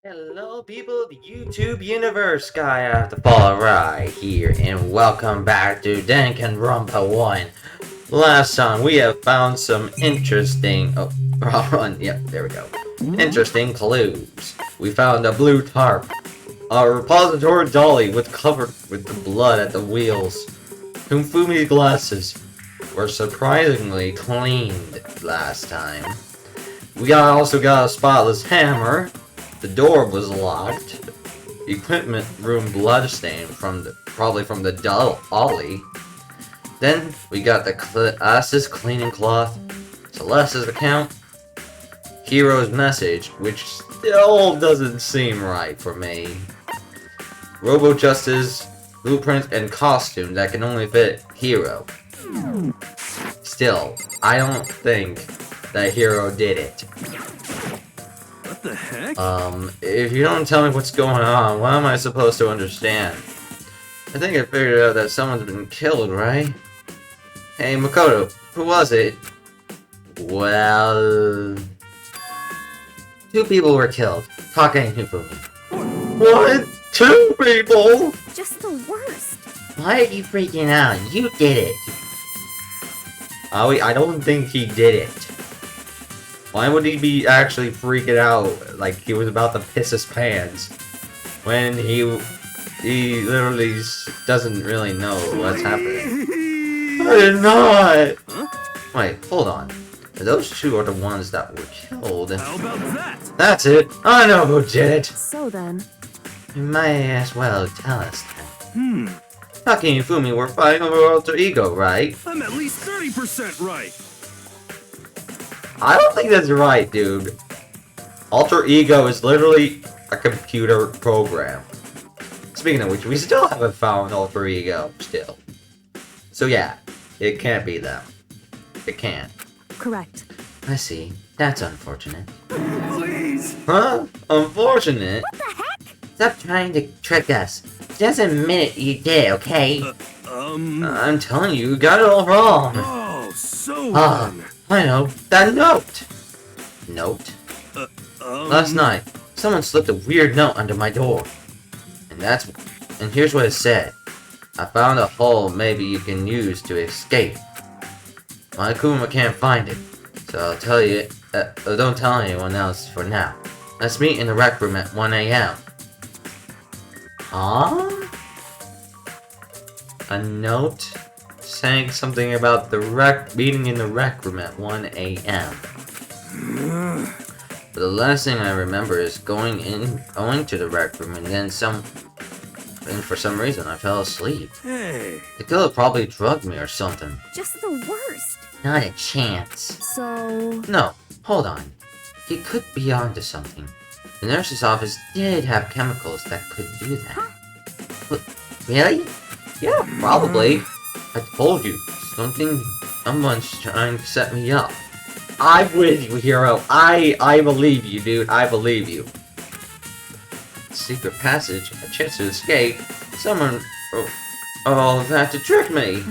Hello people of the YouTube universe, Guy after Fall right here, and welcome back to Danganronpa 1. Last time we have found some interesting, wrong one, yeah, there we go. Interesting clues. We found a blue tarp, a repository dolly covered with the blood at the wheels. Kumfumi's glasses were surprisingly cleaned last time. We also got a spotless hammer. The door was locked. Equipment room bloodstain probably from the dolly. Then we got the Celeste's cleaning cloth, Celeste's account, Hero's message, which still doesn't seem right for me. Robo Justice, blueprint, and costume that can only fit Hero. Still, I don't think that Hero did it. What the heck? If you don't tell me what's going on, what am I supposed to understand? I think I figured out that someone's been killed, right? Hey, Makoto, who was it? Well... two people were killed. Taka and Hifumi. What? Two people? Just the worst. Why are you freaking out? You did it. I don't think he did it. Why would he be actually freaking out like he was about to piss his pants when he literally doesn't really know what's happening? I did not! Huh? Wait, hold on. Those two are the ones that were killed. How about that? That's it! I know who did it! So then, You might as well tell us then. Taki and Fumi were fighting over alter ego, right? I'm at least 30% right. I don't think that's right, dude. Alter ego is literally a computer program. Speaking of which, we still haven't found alter ego, still. So yeah, it can't be them. It can't. correct. I see. That's unfortunate. Please. Huh? Unfortunate? What the heck? Stop trying to trick us. Just admit it, you did, okay? I'm telling you, you got it all wrong. Oh, so Ah, then. I know. That note! Note? Last night, someone slipped a weird note under my door. And here's what it said. I found a hole maybe you can use to escape. My Akuma can't find it, so I'll tell you, don't tell anyone else for now. Let's meet in the rec room at 1 a.m. Huh? A note saying something about the meeting in the rec room at 1 a.m. But the last thing I remember is going to the rec room and then for some reason I fell asleep. Hey. The killer probably drugged me or something. Just the worst. Not a chance. So, No, hold on. He could be onto something. The nurse's office did have chemicals that could do that. Huh? What, really? Yeah, probably. I told you, someone's trying to set me up. I'm with you, hero. I believe you, dude. I believe you. Secret passage, a chance to escape. Someone, all of that to trick me.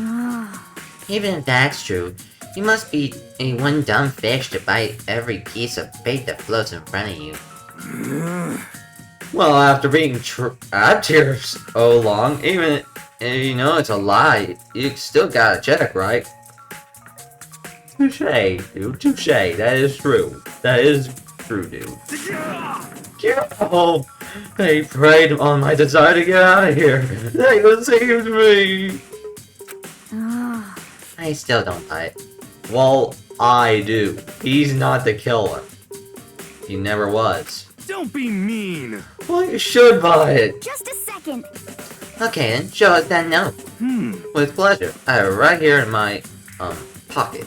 Even if that's true, you must be a one dumb fish to bite every piece of bait that floats in front of you. Well, after being trapped here so long, even if you know it's a lie, you still gotta check, right? Touche, dude. Touche. That is true. That is true, dude. Oh, they preyed on my desire to get out of here. They saved me. I still don't buy it. Well, I do. He's not the killer. He never was. Don't be mean. Well, you should buy it. just a second. Okay, then show us that note. With pleasure. I have it right here in my, pocket.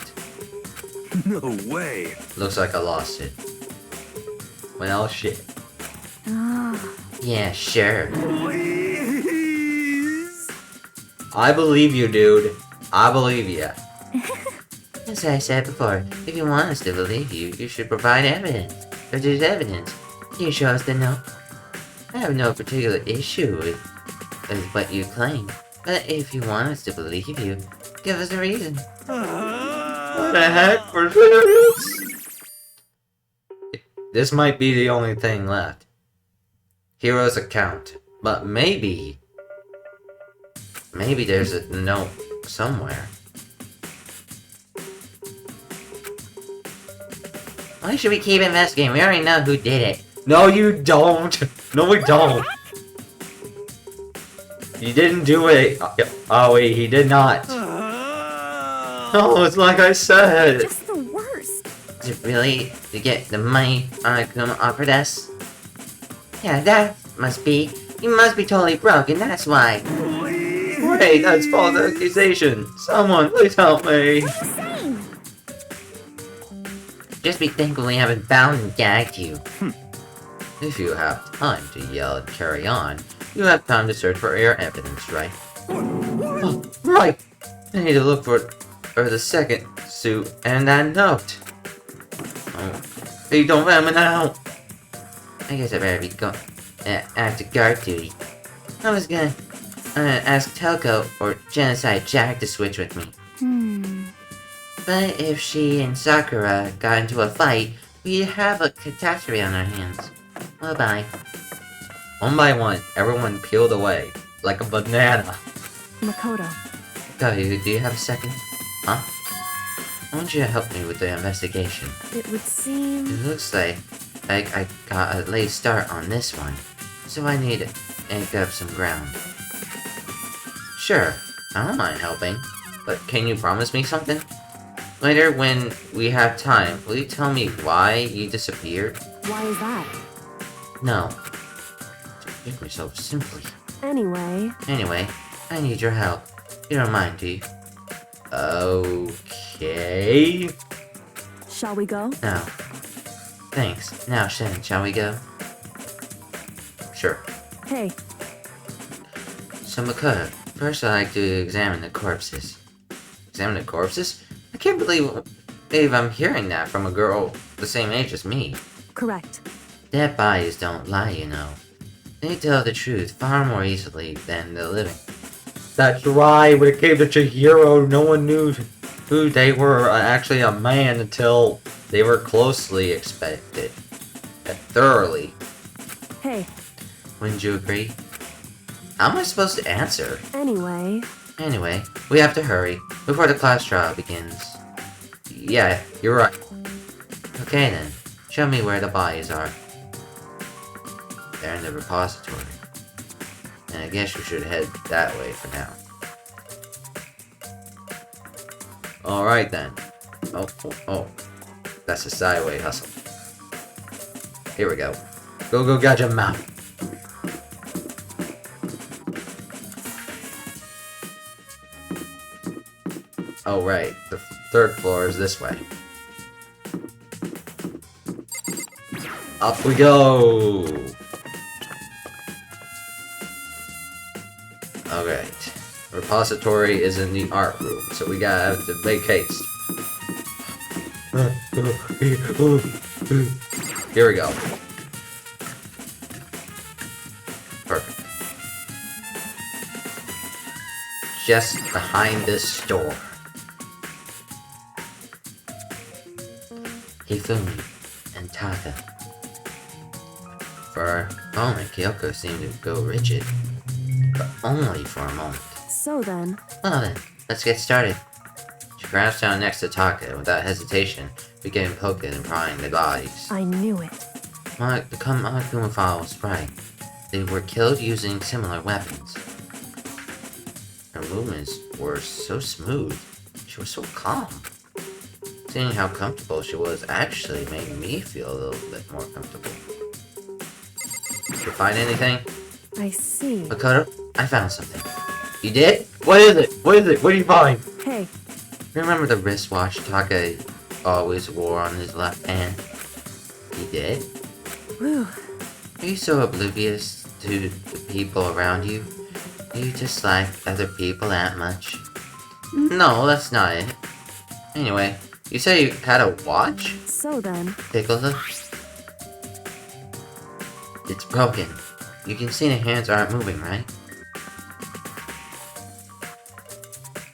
No way. Looks like I lost it. Well, shit. Yeah, sure. Please. I believe you, dude. I believe you. As I said before, if you want us to believe you, you should provide evidence. If there's evidence, you show us the note. I have no particular issue with what you claim, but if you want us to believe you, give us a reason. What the heck? For serious? This might be the only thing left. Hero's account. But maybe there's a note somewhere. Why should we keep investigating? We already know who did it. No, you don't. No, we don't. You didn't do it. Oh, wait, he did not. Oh, it's like I said. Just the worst. Is it really to get the money Akuma offered us? Yeah, that must be. You must be totally broke, and that's why. Wait, that's false accusation. Someone, please help me. What are you saying? Just be thankful we haven't bound and gagged you. If you have time to yell and carry on, you have time to search for your evidence, right? Oh, right! I need to look for the second suit and that note. Oh, they don't let me now. I guess I better be going after guard duty. I was gonna ask Telko or Genocide Jack to switch with me. But if she and Sakura got into a fight, we'd have a catastrophe on our hands. Well, bye. One by one, everyone peeled away, like a banana. Makoto. Do you have a second? Huh? I want you to help me with the investigation. It would seem... It looks like I got a late start on this one, so I need to make up some ground. Sure, I don't mind helping, but can you promise me something? Later, when we have time, will you tell me why you disappeared? Why is that? No. To give myself simply. Anyway, Anyway, I need your help. You don't mind, do you? Okay. shall we go? Now. Thanks. Now, Shen, shall we go? Sure. Hey, So, Makoto, first I'd like to examine the corpses. Examine the corpses? I can't believe I'm hearing that from a girl the same age as me. correct. Dead bodies don't lie, you know. They tell the truth far more easily than the living. That's right, when it came to Chihiro, no one knew who they were actually a man until they were closely expected. Thoroughly. Hey, Wouldn't you agree? How am I supposed to answer? anyway, Anyway, we have to hurry before the class trial begins. Yeah, you're right. Okay then, show me where the bodies are. They're in the repository. And I guess we should head that way for now. Alright then. Oh. That's a sideway hustle. Here we go. Go, gadget map. Oh right, the third floor is this way. Up we go! Alright. Repository is in the art room, so we gotta have to make haste. Here we go. Perfect. Just behind this door. Hifumi and Taka. For a moment, Kyoko seemed to go rigid. But only for a moment. so then, Well then, let's get started. She crouched down next to Taka and without hesitation began poking and prying the bodies. I knew it. The Kumafawa was right. They were killed using similar weapons. Her movements were so smooth. She was so calm. Seeing how comfortable she was actually made me feel a little bit more comfortable. Did you find anything? I see. Makoto, I found something. You did? What is it? What did you find? Hey, Remember the wristwatch Taka always wore on his left hand? He did? whew. Are you so oblivious to the people around you? Do you dislike other people that much? No, that's not it. Anyway, you said you had a watch? So then, Take a look. It's broken. You can see the hands aren't moving, right?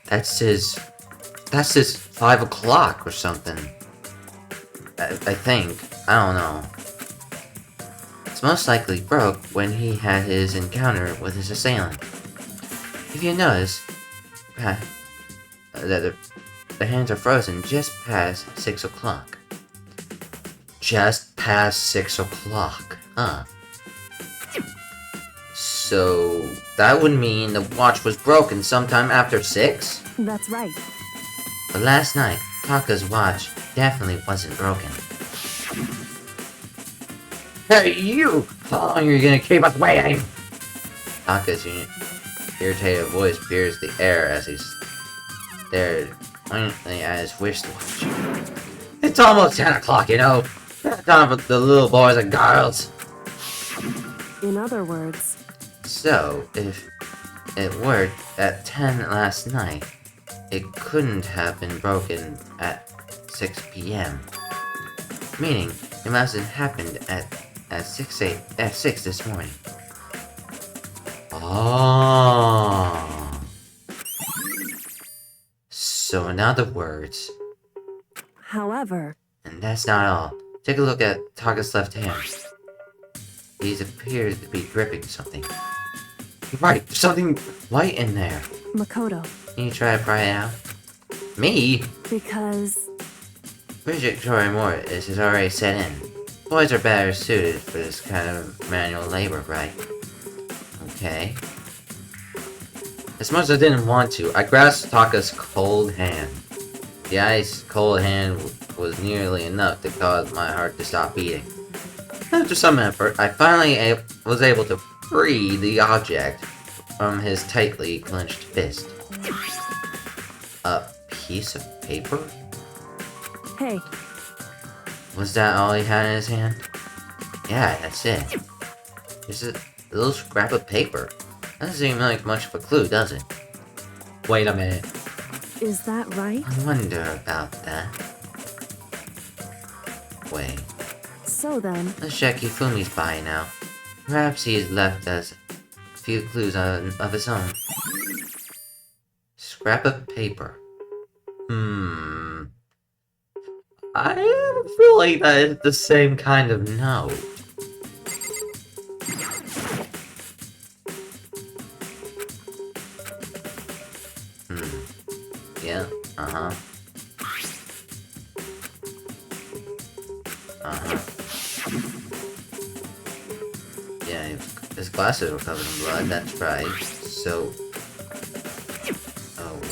That's his 5 o'clock or something. I think. I don't know. It's most likely broke when he had his encounter with his assailant. If you notice, that the hands are frozen just past 6 o'clock. Just past 6 o'clock, huh? So, that would mean the watch was broken sometime after 6? That's right. But last night, Taka's watch definitely wasn't broken. Hey, you! How long are you gonna keep us waiting? Taka's irritated voice pierced the air as he stared pointedly at his wristwatch. It's almost 10 o'clock, you know. Time for the little boys and girls. In other words, So, if it worked at 10 last night, it couldn't have been broken at 6 p.m. Meaning, it must have happened at 6 this morning. Oh. So in other words, however, and that's not all. Take a look at Taka's left hand. He appears to be gripping something. Right, there's something. White in there. Makoto, Can you try to pry it out? Me? because Predatory Mortis has already set in. Boys are better suited for this kind of manual labor, right? Okay. As much as I didn't want to, I grasped Taka's cold hand. The ice cold hand was nearly enough to cause my heart to stop beating. After some effort, I finally was able to free the object from his tightly clenched fist. A piece of paper? hey, Was that all he had in his hand? Yeah, that's it. Just a little scrap of paper. Doesn't seem like much of a clue, does it? Wait a minute. is that right? I wonder about that. Wait, So then, let's check Hifumi's body now. Perhaps he has left us a few clues of his own. Scrap of paper. I have a feeling that it's the same kind of note. Yeah, uh-huh. Yeah, his glasses were covered in blood, that's right. So...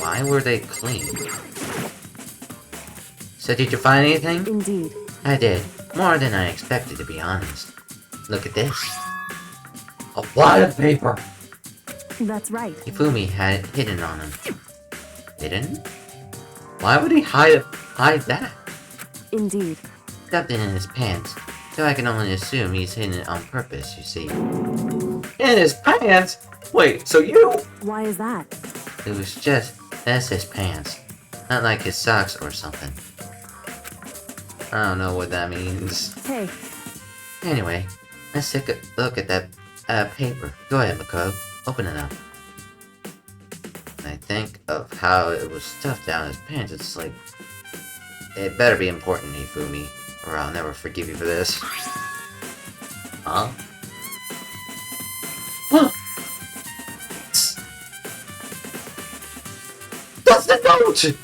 why were they clean? So did you find anything? indeed, I did. More than I expected, to be honest. Look at this. A wad of paper! that's right. Hifumi had it hidden on him. Hidden? Why would he hide that? Indeed, Stuffed it in his pants. So I can only assume he's hidden it on purpose, you see. In his pants? Wait, so you? why is that? It was just, that's his pants. Not like his socks or something. I don't know what that means. Hey, Anyway, let's take a look at that paper. Go ahead, Makoto. Open it up. I think of how it was stuffed down his pants. It's like... It better be important, Hifumi, or I'll never forgive you for this. Huh? Huh? That's the note!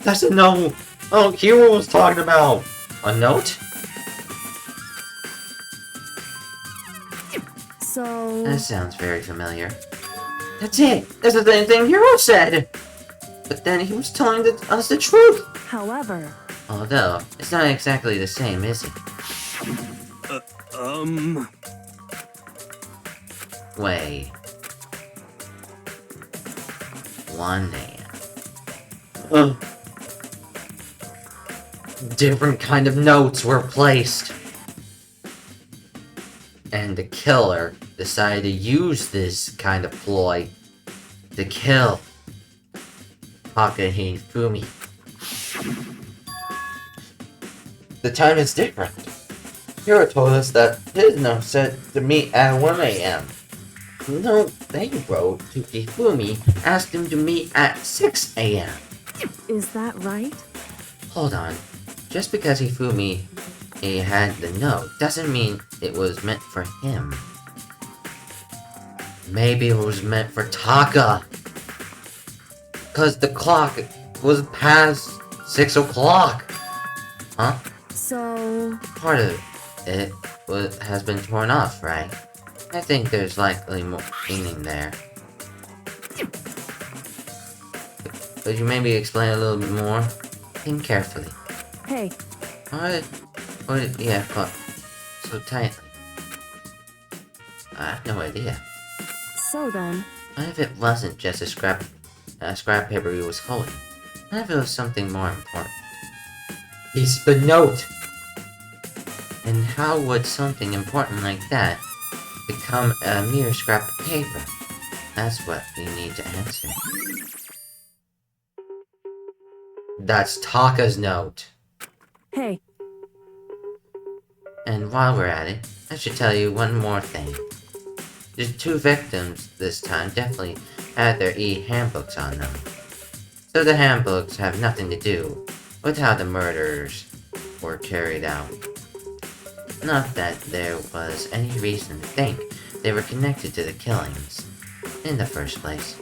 That's the note! Oh, Hero was talking about. A note? so... That sounds very familiar. That's it! That's the same thing Hero said! But then he was telling us the truth! However, Although, it's not exactly the same, is it? Wait. 1 a.m. Different kind of notes were placed. And the killer decided to use this kind of ploy to kill Taka Hifumi. The time is different. Hero told us that his note said to meet at 1 a.m. The note they wrote to Hifumi asked him to meet at 6 a.m. is that right? Hold on. Just because Hifumi he had the note doesn't mean it was meant for him. Maybe it was meant for Taka. Because the clock was past 6 o'clock. Huh? So, Part of it has been torn off, right? I think there's likely more meaning there. Could you maybe explain a little bit more? Think carefully. hey, What, yeah, but so tightly. I have no idea. so then, What if it wasn't just a scrap paper he was holding? What if it was something more important? It's the note! And how would something important like that become a mere scrap of paper? That's what we need to answer. That's Taka's note. hey, And while we're at it, I should tell you one more thing. The two victims this time definitely had their handbooks on them. So the handbooks have nothing to do with how the murders were carried out. Not that there was any reason to think they were connected to the killings in the first place.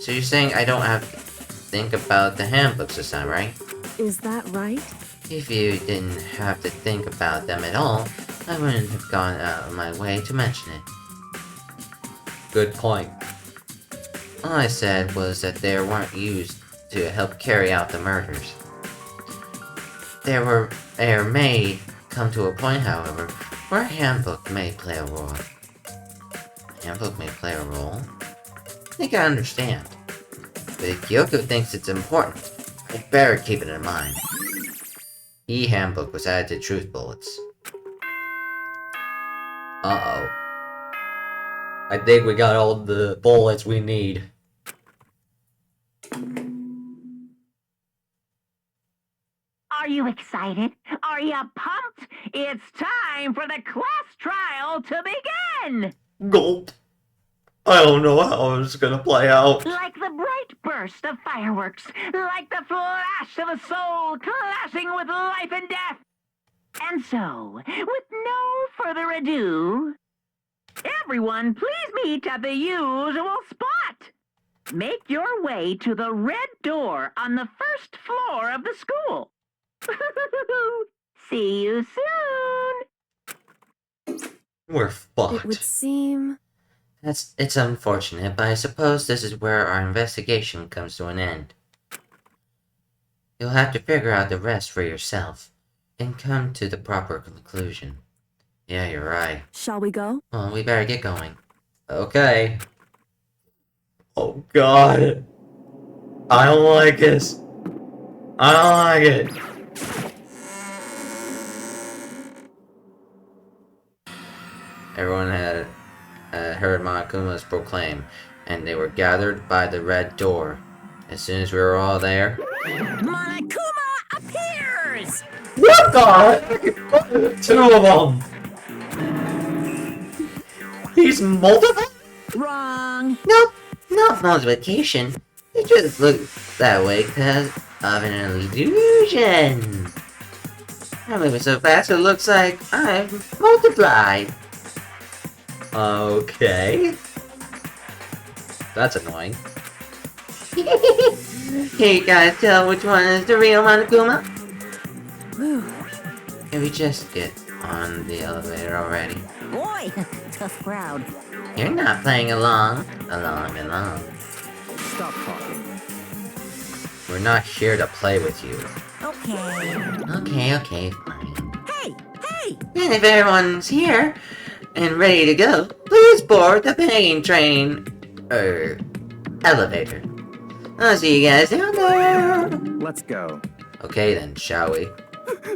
So you're saying I don't have to think about the handbooks this time, right? is that right? If you didn't have to think about them at all, I wouldn't have gone out of my way to mention it. Good point. All I said was that they weren't used to help carry out the murders. There may come to a point, however, where a handbook may play a role. A handbook may play a role? I think I understand. But if Kyoko thinks it's important, I'd better keep it in mind. E-handbook was added to truth bullets. Uh-oh. I think we got all the bullets we need. Are you excited? Are you pumped? It's time for the class trial to begin! Gulp. I don't know how it's gonna play out. Like the bright burst of fireworks, like the flash of a soul clashing with life and death. And so, with no further ado, everyone please meet at the usual spot. Make your way to the red door on the first floor of the school. See you soon! We're It would fucked. seem. It's unfortunate, but I suppose this is where our investigation comes to an end. You'll have to figure out the rest for yourself, and come to the proper conclusion. Yeah, you're right. Shall we go? Well, we better get going. Okay. Oh god. I don't like this. I don't like it. Everyone had heard Monokuma's proclaim, and they were gathered by the red door. As soon as we were all there, Monokuma appears! What the heck? Two of them. He's multiple? Wrong! nope, not multiplication. It just looks that way because of an illusion. I'm moving so fast it looks like I've multiplied. Okay. That's annoying. Can you guys tell which one is the real Monokuma? Whew. Can we just get on the elevator already? Boy, tough crowd. You're not playing along. Stop talking. We're not here to play with you. Okay. Okay, fine. Hey! Hey! And if everyone's here and ready to go, please board the pain train. Elevator. I'll see you guys down there. Let's go. Okay then, shall we?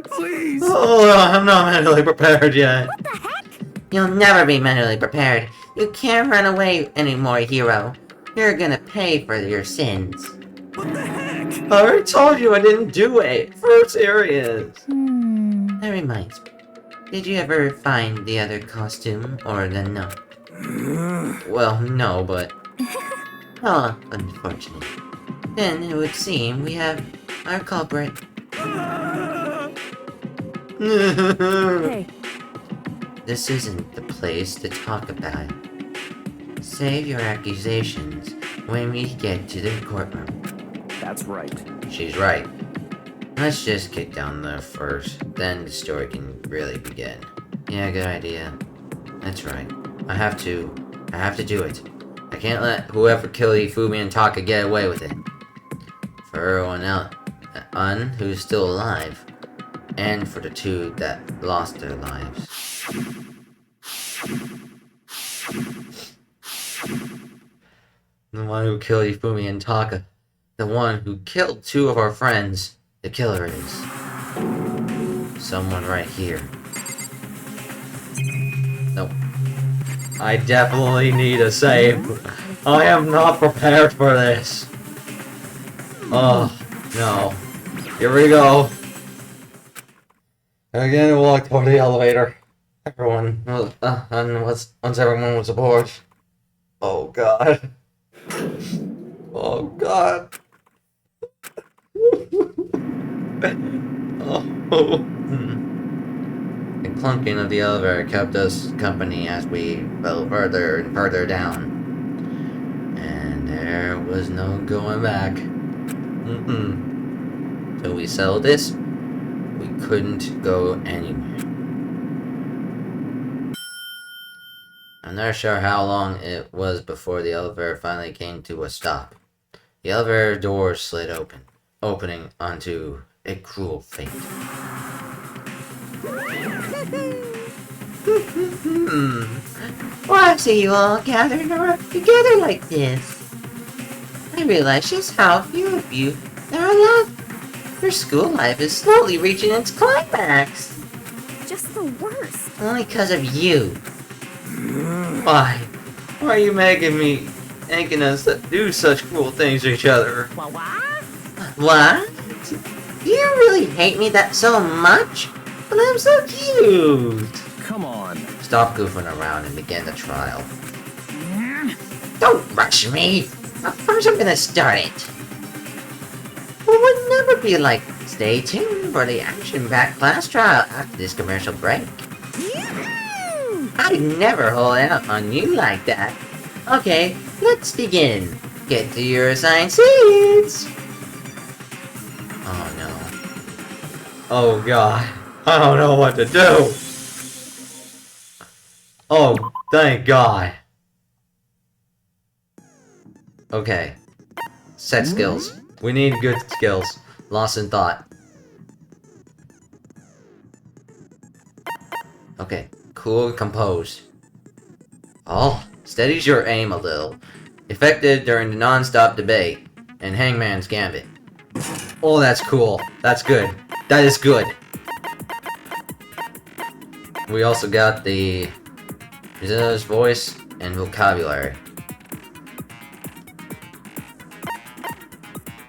Please! Oh, I'm not mentally prepared yet. What the heck? You'll never be mentally prepared. You can't run away anymore, hero. You're gonna pay for your sins. What the heck? I already told you I didn't do it. We're serious. That reminds me. Did you ever find the other costume or the note? Well, no, but... Oh, unfortunate. Then it would seem we have our culprit. Hey, This isn't the place to talk about it. Save your accusations when we get to the courtroom. That's right. She's right. Let's just kick down there first, then the story can really begin. Yeah, good idea. That's right. I have to do it. I can't let whoever killed Ifumi and Taka get away with it. For everyone else who's still alive, and for the two that lost their lives. The one who killed Ifumi and Taka. The one who killed two of our friends. The killer is someone right here. Nope. I definitely need a save. I am not prepared for this. Oh, no. Here we go. Again, we walk toward the elevator. Everyone was, once everyone was aboard. Oh god. Oh god. Oh. The clunking of the elevator kept us company as we fell further and further down. And there was no going back. So we settled this. We couldn't go anywhere. I'm not sure how long it was before the elevator finally came to a stop. The elevator door slid open, opening onto a cruel fate. Well, I see you all gathered around together like this. I realize just how few of you there are left. Your school life is slowly reaching its climax. just the worst. Only because of you. Why? Why are you making us do such cruel things to each other? What? Do you really hate me that so much? But I'm so cute. Come on. Stop goofing around and begin the trial. Don't rush me. First I'm gonna start it. It would never be like, stay tuned for the action-packed class trial after this commercial break. I'd never hold out on you like that. Okay, let's begin. Get to your assigned seats. Oh no. Oh god. I don't know what to do. Oh, thank god. Okay. Set skills. We need good skills. Lost in thought. Okay. Cool and composed. Oh, steadies your aim a little. Effective during the non-stop debate and Hangman's Gambit. Oh, that's cool. That's good. That is good. We also got the Brazilian's voice and vocabulary.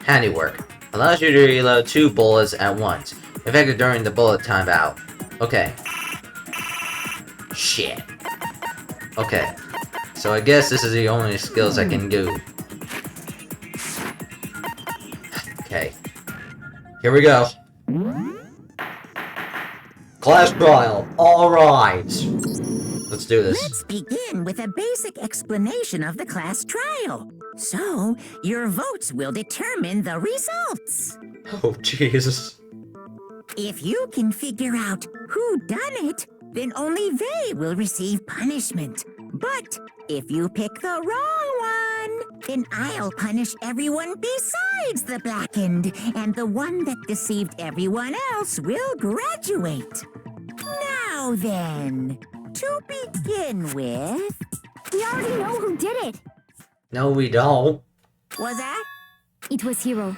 Handiwork. Allows you to reload 2 bullets at once. Effective during the bullet timeout. Okay. Shit. Okay. So I guess this is the only skills I can do. Okay. Here we go. Class trial. Alright. Let's do this. Let's begin with a basic explanation of the class trial. So, your votes will determine the results. Oh, Jesus. If you can figure out who done it, then only they will receive punishment. But if you pick the wrong one, then I'll punish everyone besides the blackened, and the one that deceived everyone else will graduate. Now then, to begin with, We already know who did it. No, we don't. was that? It was Hiro.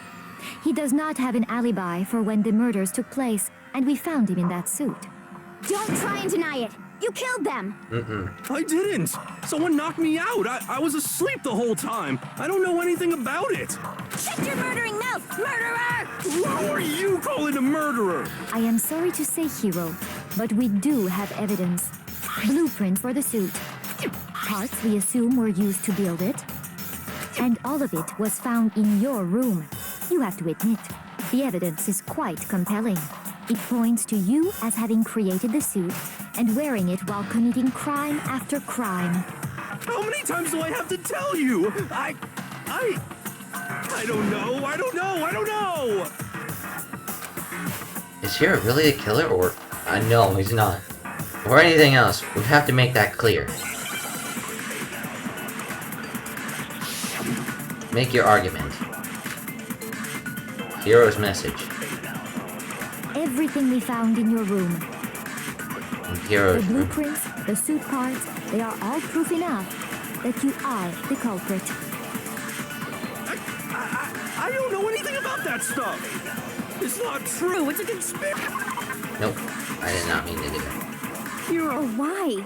He does not have an alibi for when the murders took place, and we found him in that suit. Don't try and deny it. You killed them. I didn't. Someone knocked me out. I was asleep the whole time. I don't know anything about it. Shut your murdering mouth, murderer! Who are you calling a murderer? I am sorry to say, Hiro, but we do have evidence. Blueprint for the suit. Parts we assume were used to build it. And all of it was found in your room. You have to admit, the evidence is quite compelling. It points to you as having created the suit and wearing it while committing crime after crime. How many times do I have to tell you? I don't know. I don't know. Is Hiro really the killer, or... no, he's not. Or anything else. We have to make that clear. Make your argument. Hiro's message. Everything we found in your room, And Hiro's the blueprints, the suit parts, they are all proof enough that you are the culprit. I don't know anything about that stuff. It's not true. It's a conspiracy. Nope. I did not mean to do that. Hiro, why?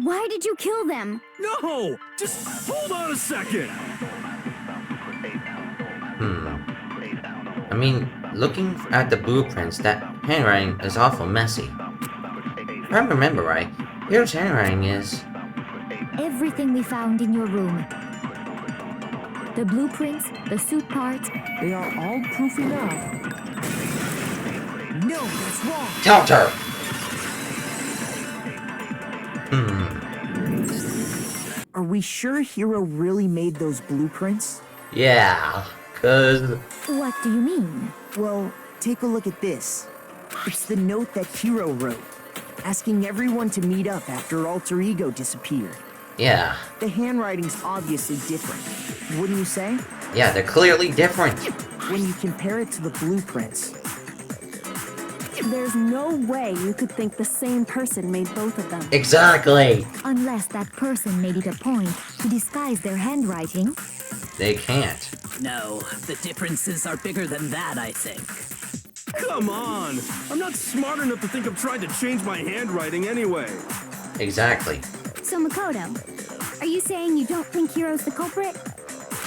Why did you kill them? No! Just hold on a second. I mean, looking at the blueprints, that handwriting is awful messy. If I remember right, Hiro's handwriting is... Everything we found in your room, the blueprints, the suit parts, They are all proof enough. No, that's wrong. Counter! Are we sure Hiro really made those blueprints? Yeah, cause... what do you mean? Well, take a look at this. It's the note that Hiro wrote, asking everyone to meet up after Alter Ego disappeared. Yeah. The handwriting's obviously different, wouldn't you say? Yeah, they're clearly different. When you compare it to the blueprints. There's no way you could think the same person made both of them. Exactly! Unless that person made it a point to disguise their handwriting. They can't. No, the differences are bigger than that, I think. Come on. I'm not smart enough to think of trying to change my handwriting anyway. Exactly. So Makoto, are you saying you don't think Hiro's the culprit?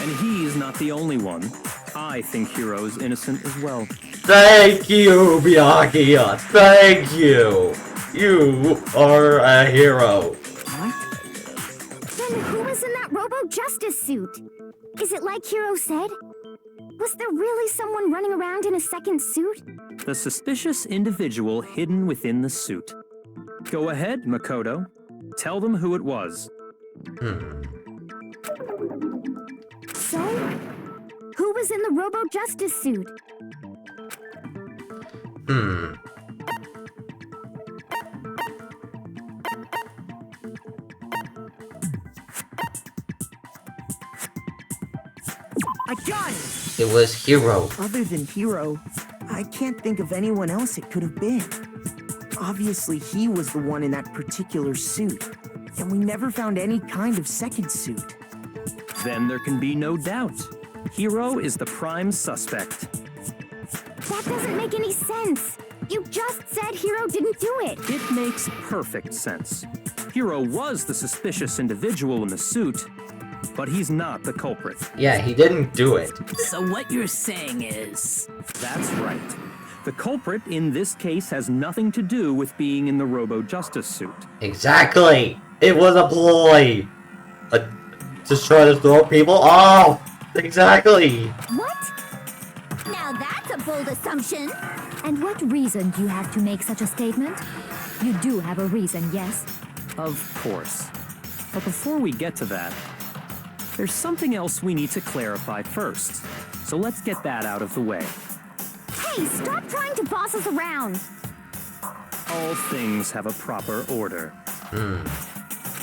And he's not the only one. I think Hiro's innocent as well. Thank you, Byakuya! Thank you! You are a hero. What? Then who was in that Robo Justice suit? Is it like Hiro said? Was there really someone running around in a second suit? The suspicious individual hidden within the suit. Go ahead, Makoto. Tell them who it was. So, who was in the Robo Justice suit? I got it! It was Hiro. Other than Hiro, I can't think of anyone else it could have been. Obviously, he was the one in that particular suit, and we never found any kind of second suit. Then there can be no doubt. Hiro is the prime suspect. That doesn't make any sense. You just said Hiro didn't do it. It makes perfect sense. Hiro was the suspicious individual in the suit, but he's not the culprit. Yeah, he didn't do it. So what you're saying is... That's right. The culprit in this case has nothing to do with being in the Robo Justice suit. Exactly! It was a ploy! Just try to throw people off! Exactly! What? Now that's a bold assumption. And what reason do you have to make such a statement? You do have a reason, yes? Of course. But before we get to that, there's something else we need to clarify first. So let's get that out of the way. Hey, stop trying to boss us around. All things have a proper order.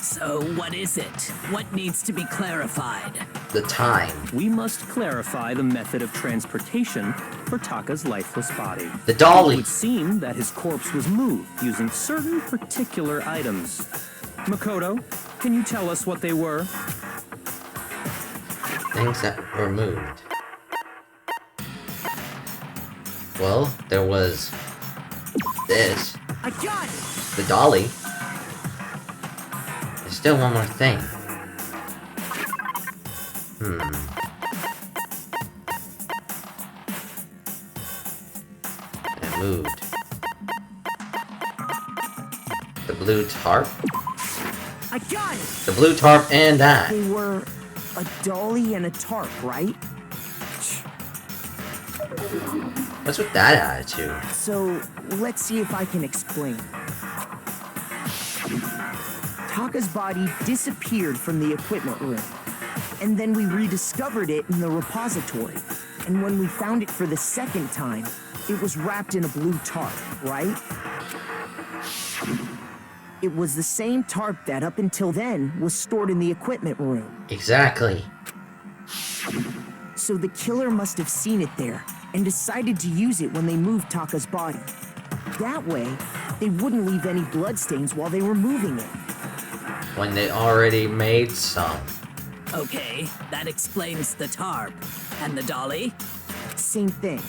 So what is it? What needs to be clarified? The time. We must clarify the method of transportation for Taka's lifeless body. The It dolly. would seem that his corpse was moved using certain particular items. Makoto, can you tell us what they were? Things that were moved. Well, there was this. I got it! The dolly. There's still one more thing. It moved. The blue tarp? I got it! The blue tarp and that. They were a dolly and a tarp, right? What's with that attitude? So, let's see if I can explain. Taka's body disappeared from the equipment room, and then we rediscovered it in the repository. And when we found it for the second time, it was wrapped in a blue tarp, right? It was the same tarp that up until then was stored in the equipment room. Exactly. So the killer must have seen it there and decided to use it when they moved Taka's body. That way, they wouldn't leave any bloodstains while they were moving it. When they already made some. Okay, that explains the tarp. And the dolly? Same thing.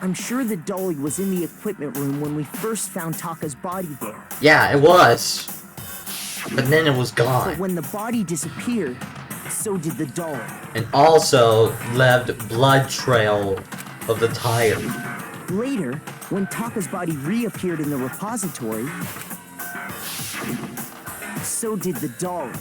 I'm sure the dolly was in the equipment room when we first found Taka's body there. Yeah, it was. But then it was gone. But when the body disappeared, so did the dolly. And also left blood trail of the tire. Later, when Taka's body reappeared in the repository, so did the dolly.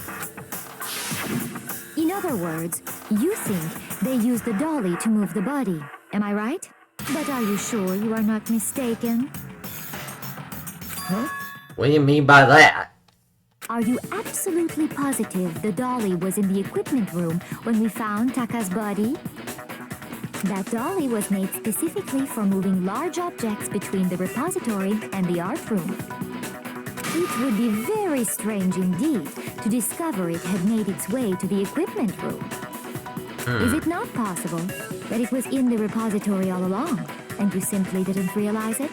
In other words, you think they used the dolly to move the body. Am I right? But are you sure you are not mistaken? Huh? What do you mean by that? Are you absolutely positive the dolly was in the equipment room when we found Taka's body? That dolly was made specifically for moving large objects between the repository and the art room. It would be very strange indeed to discover it had made its way to the equipment room. Is it not possible that it was in the repository all along, and you simply didn't realize it?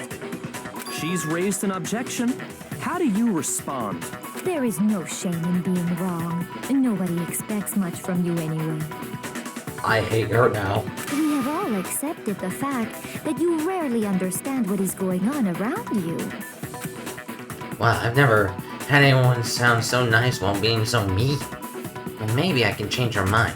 She's raised an objection. How do you respond? There is no shame in being wrong. Nobody expects much from you anyway. I hate her now. We have all accepted the fact that you rarely understand what is going on around you. Wow, I've never had anyone sound so nice while being so mean. Well, maybe I can change her mind.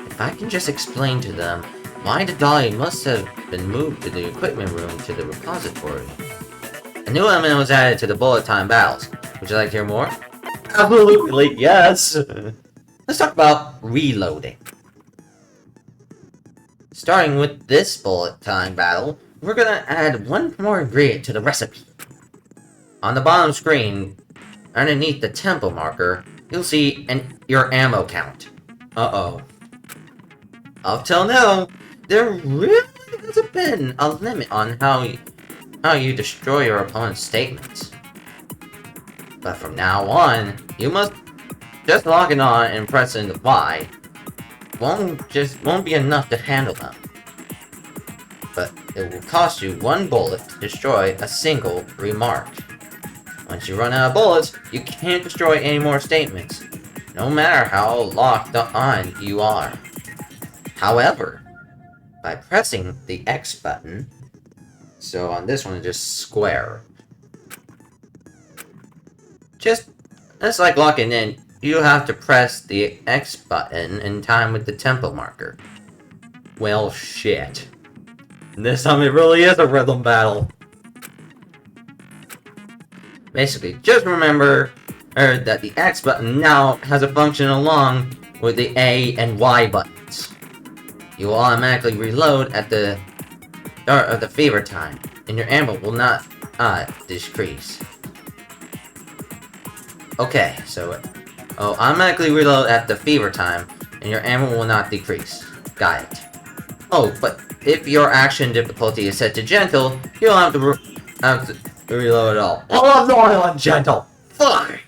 If I can just explain to them why the dolly must have been moved to the equipment room to the repository. A new element was added to the bullet time battles. Would you like to hear more? Absolutely, yes! Let's talk about reloading. Starting with this bullet time battle, we're gonna add one more ingredient to the recipe. On the bottom screen, underneath the tempo marker, you'll see your ammo count. Uh-oh. Up till now, there really hasn't been a limit on how you destroy your opponent's statements. But from now on, you must just log it on and pressing the Y won't be enough to handle them. But it will cost you one bullet to destroy a single remark. Once you run out of bullets, you can't destroy any more statements, no matter how locked on you are. However, by pressing the X button, so on this one it's just square, just like locking in, you have to press the X button in time with the tempo marker. Well, shit. This time it really is a rhythm battle. Basically, just remember that the X button now has a function along with the A and Y buttons. You will automatically reload at the start of the fever time, and your ammo will not decrease. Okay, so automatically reload at the fever time, and your ammo will not decrease. Got it. Oh, but if your action difficulty is set to gentle, you don't have to reload at all. Oh, I'm not on gentle! Fuck!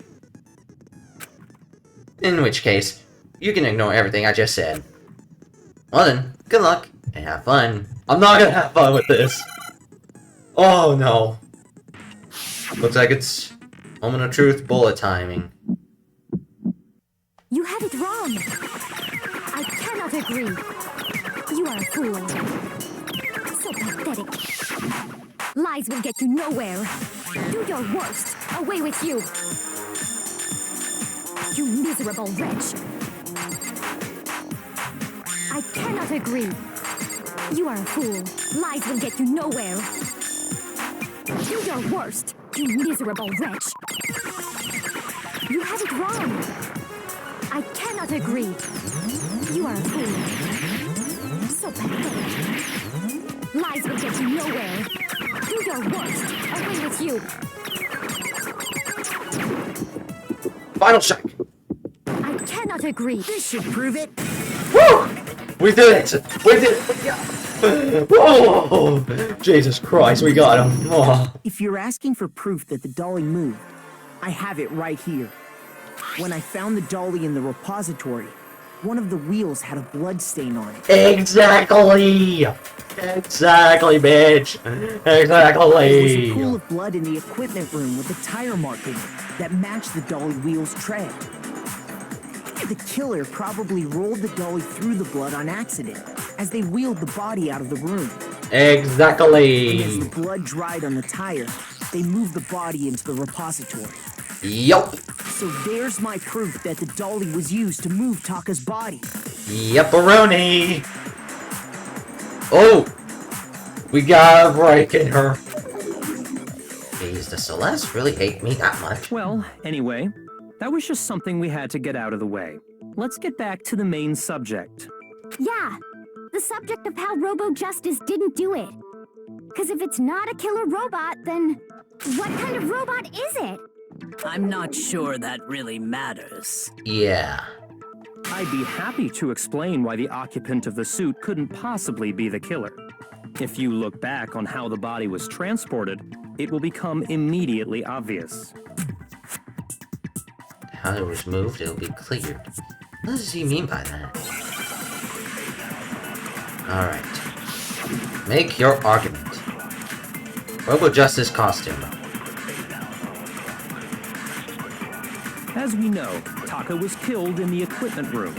In which case, you can ignore everything I just said. Well then, good luck, and have fun. I'm not gonna have fun with this! Oh no. Looks like it's moment of truth bullet timing. You have it wrong. I cannot agree. You are a fool. So pathetic. Lies will get you nowhere. Do your worst. Away with you. You miserable wretch. I cannot agree. You are a fool. Lies will get you nowhere. Do your worst, you miserable wretch. You have it wrong. I cannot agree. You are a fool. So so pathetic. Lies will get you nowhere. Do your worst. Away with you. Final check. I cannot agree. This should prove it. Woo! We did it! We did it! We got it! Whoa! Jesus Christ, we got him. Oh. If you're asking for proof that the dolly moved, I have it right here. When I found the dolly in the repository, one of the wheels had a blood stain on it. Exactly! Exactly, bitch! There was Exactly! a pool of blood in the equipment room with a tire mark in it that matched the dolly wheel's tread. The killer probably rolled the dolly through the blood on accident as they wheeled the body out of the room. And as Exactly! the blood dried on the tire, they moved the body into the repository. Yup! So there's my proof that the dolly was used to move Taka's body. Yepperoni! Oh! We got a break in her. Jeez, does Celeste really hate me that much? Well, anyway, that was just something we had to get out of the way. Let's get back to the main subject. Yeah, the subject of how Robo Justice didn't do it. Because if it's not a killer robot, then what kind of robot is it? I'm not sure that really matters. Yeah. I'd be happy to explain why the occupant of the suit couldn't possibly be the killer. If you look back on how the body was transported, it will become immediately obvious. How it was moved, it'll be cleared. What does he mean by that? Alright. Make your argument. Robo Justice costume. As we know, Taka was killed in the equipment room.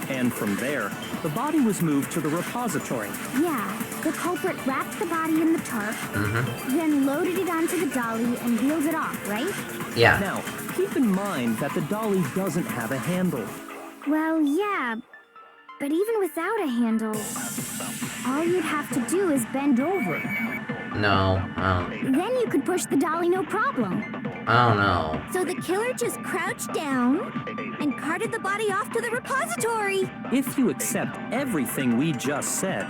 And from there, the body was moved to the repository. Yeah, the culprit wrapped the body in the tarp, then loaded it onto the dolly and wheeled it off, right? Yeah. Now, keep in mind that the dolly doesn't have a handle. Well, yeah, but even without a handle, all you'd have to do is bend over. No, Then you could push the dolly no problem. I don't know. So the killer just crouched down and carted the body off to the repository. If you accept everything we just said,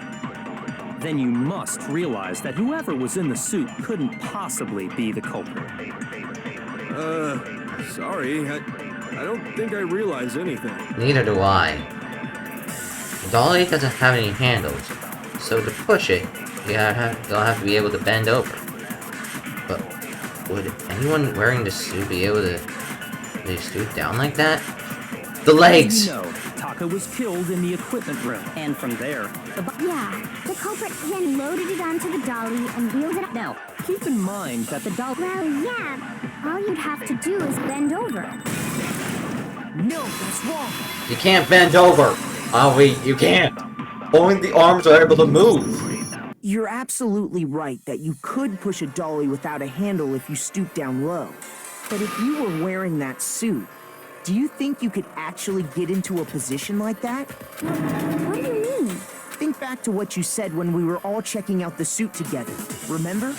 then you must realize that whoever was in the suit couldn't possibly be the culprit. Sorry, I don't think I realize anything. Neither do I. The dolly doesn't have any handles, so to push it, you'll have to be able to bend over. But would anyone wearing the suit be able to lay stoop down like that? The legs! No, Taka was killed in the equipment room, and from there, Yeah, the culprit then loaded it onto the dolly and wheeled it up. Now, keep in mind that the dolly... Well, yeah, all you'd have to do is bend over. No, that's wrong. You can't bend over! Oh wait, you can't! Only the arms are able to move! You're absolutely right that you could push a dolly without a handle if you stoop down low. But if you were wearing that suit, do you think you could actually get into a position like that? What do you mean? Think back to what you said when we were all checking out the suit together. Remember?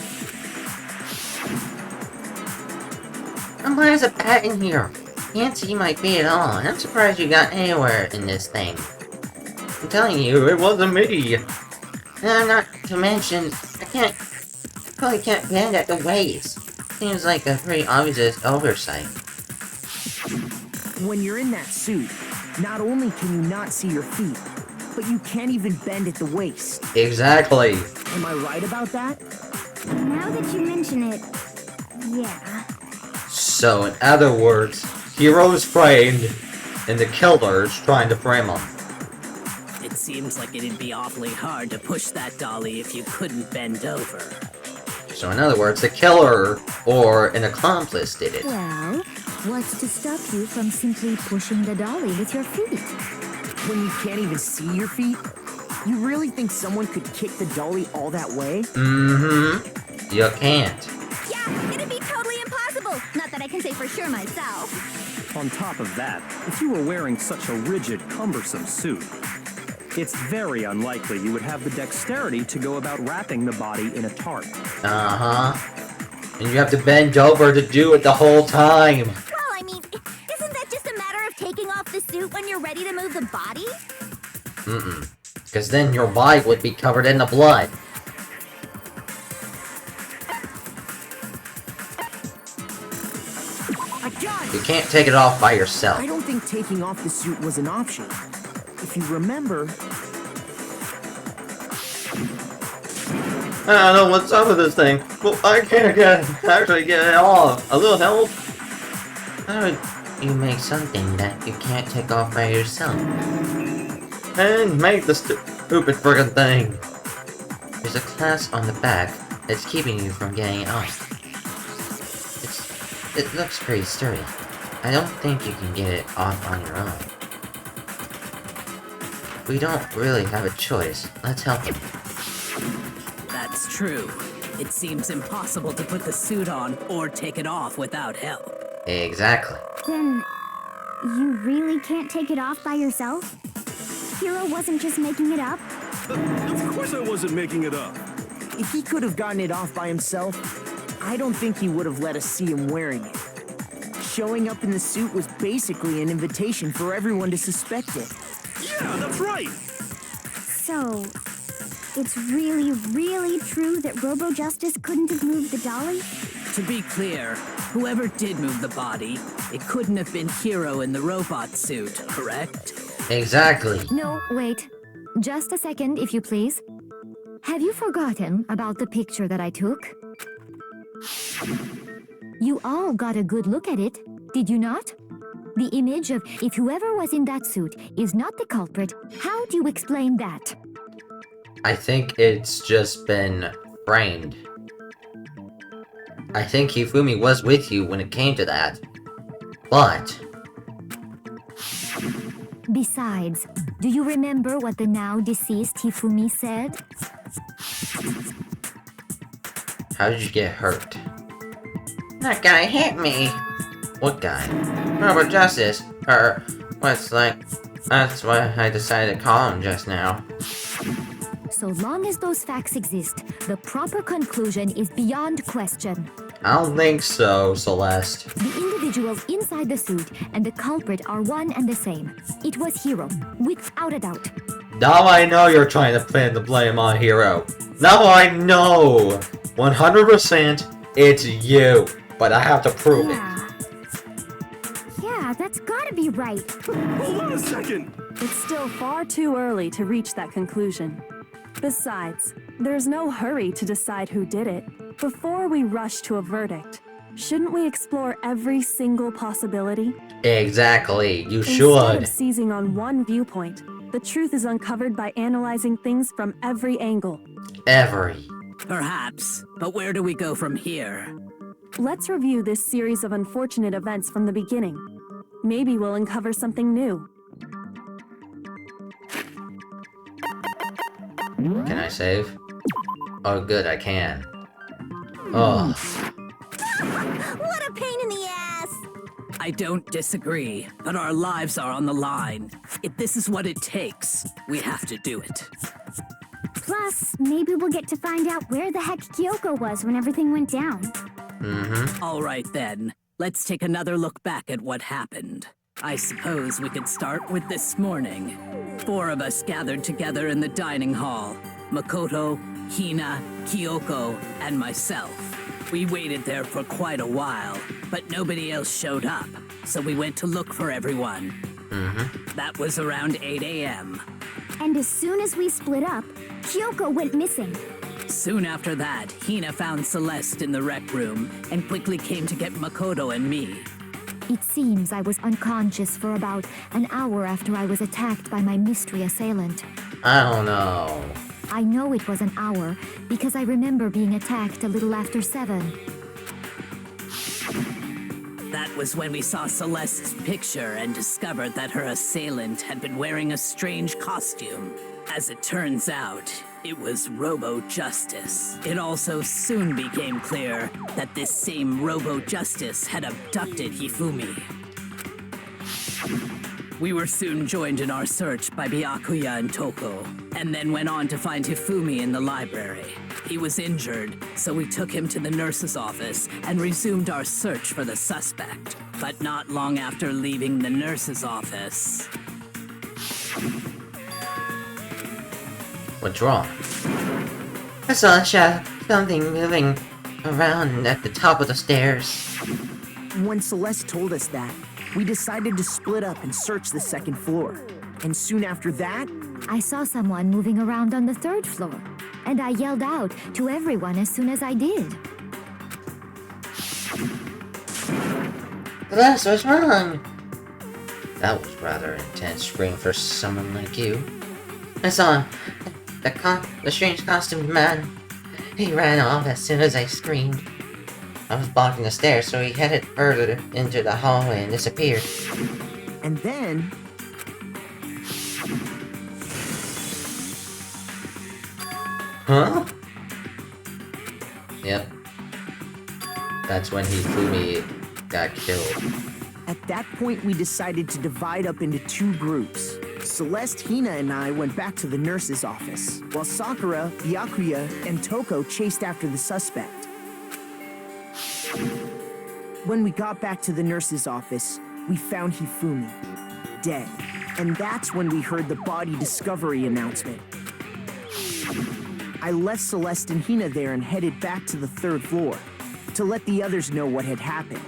And why is a bat in here? Can't see my feet at all, and I'm surprised you got anywhere in this thing. I'm telling you, it wasn't me! And not to mention, I probably can't bend at the waist. Seems like a pretty obvious oversight. When you're in that suit, not only can you not see your feet, but you can't even bend at the waist. Exactly! Am I right about that? Now that you mention it, yeah. So, in other words, Hero's framed, and the killer's trying to frame him. It seems like it'd be awfully hard to push that dolly if you couldn't bend over. So, in other words, the killer or an accomplice did it. Well, what's to stop you from simply pushing the dolly with your feet? When you can't even see your feet? You really think someone could kick the dolly all that way? Mm-hmm. You can't. Yeah, it'd be totally impossible. Not that I can say for sure myself. On top of that, if you were wearing such a rigid, cumbersome suit, it's very unlikely you would have the dexterity to go about wrapping the body in a tarp. Uh-huh. And you have to bend over to do it the whole time. Well, I mean, isn't that just a matter of taking off the suit when you're ready to move the body? Mm-mm. because then your body would be covered in the blood. I got it! You can't take it off by yourself. I don't think taking off the suit was an option. If you remember, I don't know what's up with this thing, but I can't actually get it off. A little help? How would you make something that you can't take off by yourself? And make the stupid friggin' thing. There's a clasp on the back that's keeping you from getting it off. It looks pretty sturdy. I don't think you can get it off on your own. We don't really have a choice. Let's help him. That's true. It seems impossible to put the suit on or take it off without help. Exactly. Then, you really can't take it off by yourself? Hero wasn't just making it up? Of course I wasn't making it up. if he could have gotten it off by himself, I don't think he would have let us see him wearing it. Showing up in the suit was basically an invitation for everyone to suspect it. Yeah, that's right. So, it's really, really true that Robo Justice couldn't have moved the dolly? To be clear, whoever did move the body, it couldn't have been Hero in the robot suit, correct? Exactly. No, wait. Just a second, if you please. Have you forgotten about the picture that I took? You all got a good look at it, did you not? The image of if whoever was in that suit is not the culprit, how do you explain that? I think it's just been framed. I think Hifumi was with you when it came to that. But... Besides, do you remember what the now deceased Hifumi said? how did you get hurt? That guy hit me. What guy? Robo Justice. Or, what's like... That's what I decided to call him just now. So long as those facts exist, the proper conclusion is beyond question. I don't think so, Celeste. The individuals inside the suit and the culprit are one and the same. It was Hero, without a doubt. Now I know you're trying to pin the blame on Hero. Now I know! 100% it's you. But I have to prove it. Yeah, that's gotta be right. Hold on a second. It's still far too early to reach that conclusion. Besides, there's no hurry to decide who did it. Before we rush to a verdict, shouldn't we explore every single possibility? Exactly, you Instead should. of seizing on one viewpoint, the truth is uncovered by analyzing things from every angle. Every. Perhaps, but where do we go from here? Let's review this series of unfortunate events from the beginning. Maybe we'll uncover something new. Can I save? Oh good, I can. Oh. What a pain in the ass! I don't disagree, but our lives are on the line. If this is what it takes, we have to do it. Plus, maybe we'll get to find out where the heck Kyoko was when everything went down. Mm-hmm. All right then, let's take another look back at what happened. I suppose we could start with this morning. 4 of us gathered together in the dining hall. Makoto, Hina, Kyoko, and myself. We waited there for quite a while, but nobody else showed up, so we went to look for everyone. Mm-hmm. That was around 8 a.m. And as soon as we split up, Kyoko went missing. Soon after that, Hina found Celeste in the rec room and quickly came to get Makoto and me. It seems I was unconscious for about an hour after I was attacked by my mystery assailant. I don't know. I know it was an hour because I remember being attacked a little after 7. That was when we saw Celeste's picture and discovered that her assailant had been wearing a strange costume. As it turns out, it was Robo Justice. It also soon became clear that this same Robo Justice had abducted Hifumi. We were soon joined in our search by Byakuya and Toko, and then went on to find Hifumi in the library. He was injured, so we took him to the nurse's office and resumed our search for the suspect. But not long after leaving the nurse's office... What's wrong? I saw a shadow, something moving around at the top of the stairs. When Celeste told us that, we decided to split up and search the second floor. And soon after that, I saw someone moving around on the 3rd floor, and I yelled out to everyone as soon as I did. Celeste, what's wrong? That was rather intense scream for someone like you. I saw him. The strange costumed man. He ran off as soon as I screamed. I was blocking the stairs, so he headed further into the hallway and disappeared. and then... Huh? Yep. That's when Hifumi got killed. At that point, we decided to divide up into 2 groups. Celeste, Hina, and I went back to the nurse's office, while Sakura, Byakuya, and Toko chased after the suspect. When we got back to the nurse's office, we found Hifumi, dead. And that's when we heard the body discovery announcement. I left Celeste and Hina there and headed back to the 3rd floor to let the others know what had happened.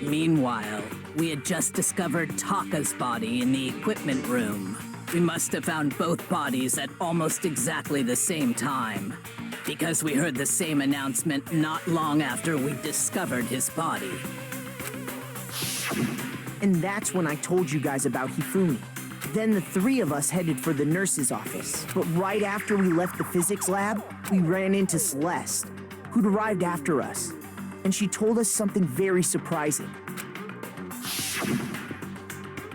Meanwhile, we had just discovered Taka's body in the equipment room. We must have found both bodies at almost exactly the same time, because we heard the same announcement not long after we discovered his body. And that's when I told you guys about Hifumi. Then the 3 of us headed for the nurse's office. But right after we left the physics lab, we ran into Celeste, who'd arrived after us. And she told us something very surprising.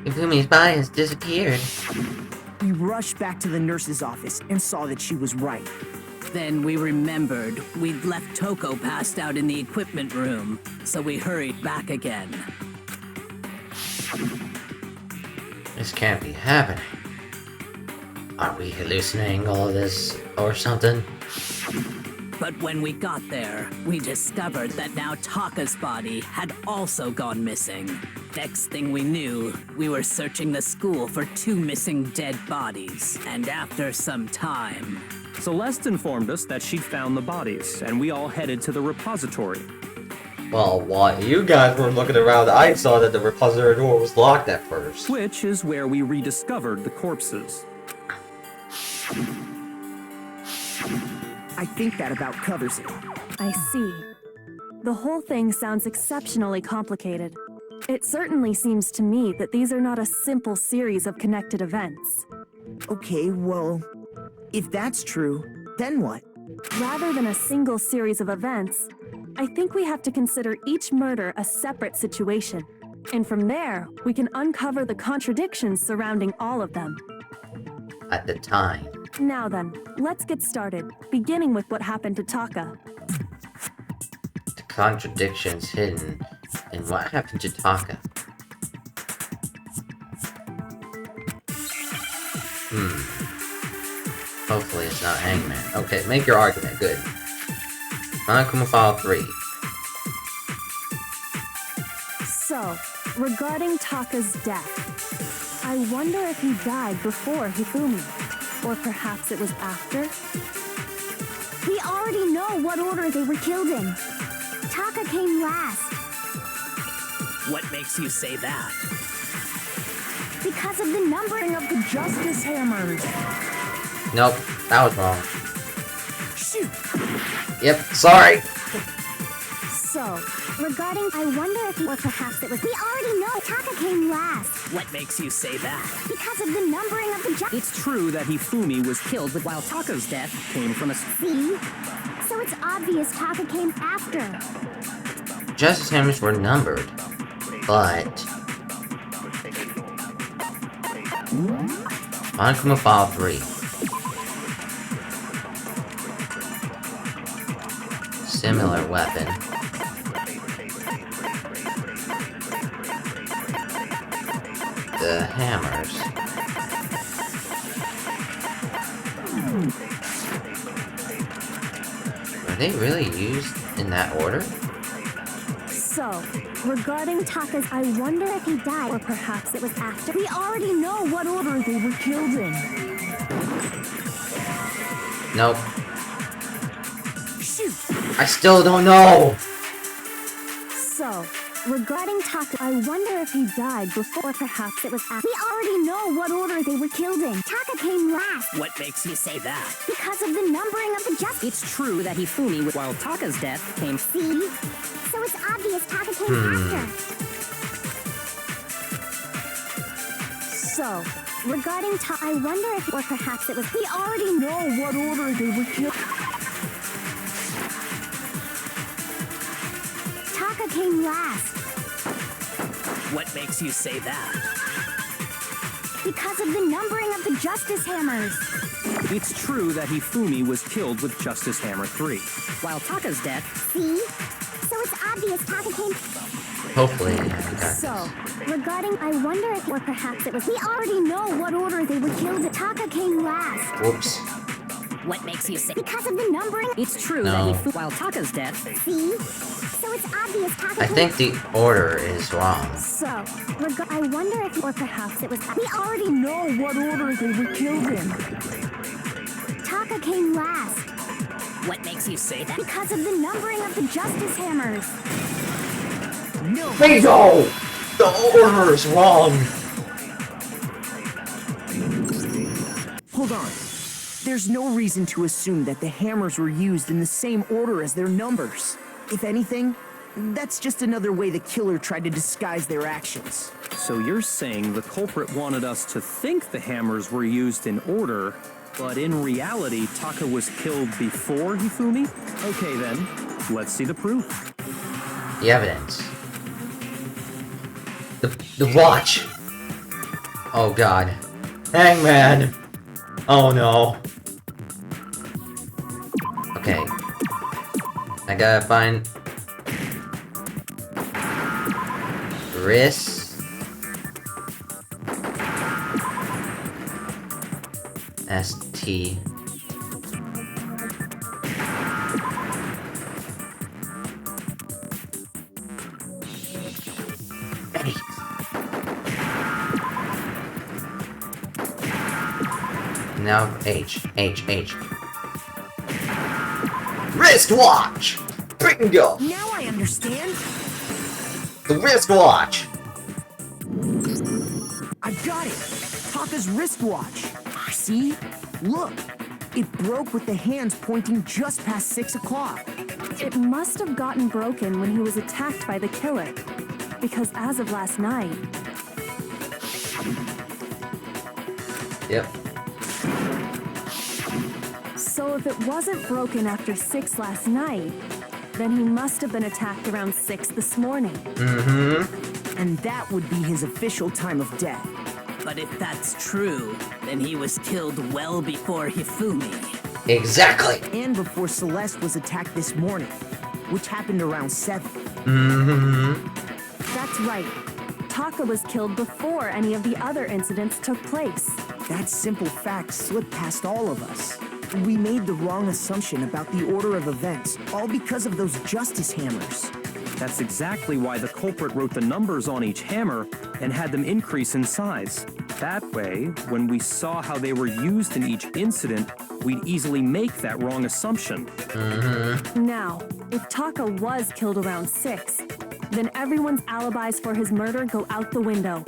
Ifumi's body has disappeared. We rushed back to the nurse's office and saw that she was right. Then we remembered we'd left Toko passed out in the equipment room, so we hurried back again. This can't be happening. Are we hallucinating all of this or something? But when we got there, we discovered that now Taka's body had also gone missing. Next thing we knew, we were searching the school for 2 missing dead bodies. And after some time... Celeste informed us that she'd found the bodies, and we all headed to the repository. Well, while you guys were looking around, I saw that the repository door was locked at first. Which is where we rediscovered the corpses. I think that about covers it. I see. The whole thing sounds exceptionally complicated. It certainly seems to me that these are not a simple series of connected events. Okay, well, if that's true, then what? Rather than a single series of events, I think we have to consider each murder a separate situation. And from there, we can uncover the contradictions surrounding all of them. At the time. Now then, let's get started, beginning with what happened to Taka. The contradictions hidden in what happened to Taka. Hopefully it's not Hangman. Okay, make your argument. Good. Monokumo File 3. So, regarding Taka's death, I wonder if he died before Hifumi, or perhaps it was after? We already know what order they were killed in. Taka came last What makes you say that? because of the numbering of the Justice hammers! Nope, that was wrong. Shoot! Yep, sorry. So, regarding, I wonder if or perhaps it was. We already know Taka came last What makes you say that? because of the numbering of the It's true that Hifumi was killed, but while Taka's death came from a... See? So it's obvious Taka came after. Justice hammers were numbered, but Monokumo File 3. Similar weapon. The hammers. Were they really used in that order? So, regarding Taka's, I wonder if he died or perhaps it was after. We already know what order they were killed in. Nope. Shoot! I still don't know! So, regarding Taka, I wonder if he died before perhaps it was after. We already know what order they were killed in. Taka came last What makes you say that? because of the numbering of the justice. It's true that Hifumi, while Taka's death came. See? So it's obvious Taka came after. So, regarding Taka, I wonder if, or perhaps it was. We already know what order they were killed. Taka came last What makes you say that? because of the numbering of the Justice Hammers. It's true that Hifumi was killed with Justice Hammer 3. While Taka's death. See? So it's obvious Taka came. Hopefully, I got this. So, regarding, I wonder if, or perhaps it was. We already know what order they were killed in. Taka came last Whoops. What makes you say? because of the numbering. It's true No. that Hifumi, while Taka's death. See? So it's obvious Taka I came. think the order is wrong. So, I wonder if, or perhaps it was. We already know what order they were killed in. Taka came last What makes you say that? because of the numbering of the Justice Hammers. No! Bingo! The order is wrong! Hold on. There's no reason to assume that the hammers were used in the same order as their numbers. If anything, that's just another way the killer tried to disguise their actions. So you're saying the culprit wanted us to think the hammers were used in order, but in reality, Taka was killed before Hifumi? Okay then, let's see the proof. The evidence. The watch! Oh god. Hangman! Oh no. Okay. I gotta find... wrist... ST... Now H. Wristwatch! Bingo! Now I understand. The wristwatch! I got it. Taka's wristwatch. See? Look. It broke with the hands pointing just past 6 o'clock. It must have gotten broken when he was attacked by the killer. Because as of last night, Yep. so if it wasn't broken after 6 last night, then he must have been attacked around 6 this morning. Mm-hmm. And that would be his official time of death. But if that's true, then he was killed well before Hifumi. Exactly! And before Celeste was attacked this morning, which happened around 7. Mm-hmm. That's right. Taka was killed before any of the other incidents took place. That simple fact slipped past all of us. We made the wrong assumption about the order of events, all because of those justice hammers. That's exactly why the culprit wrote the numbers on each hammer and had them increase in size. That way, when we saw how they were used in each incident, we'd easily make that wrong assumption. Mm-hmm. Now, if Taka was killed around 6, then everyone's alibis for his murder go out the window.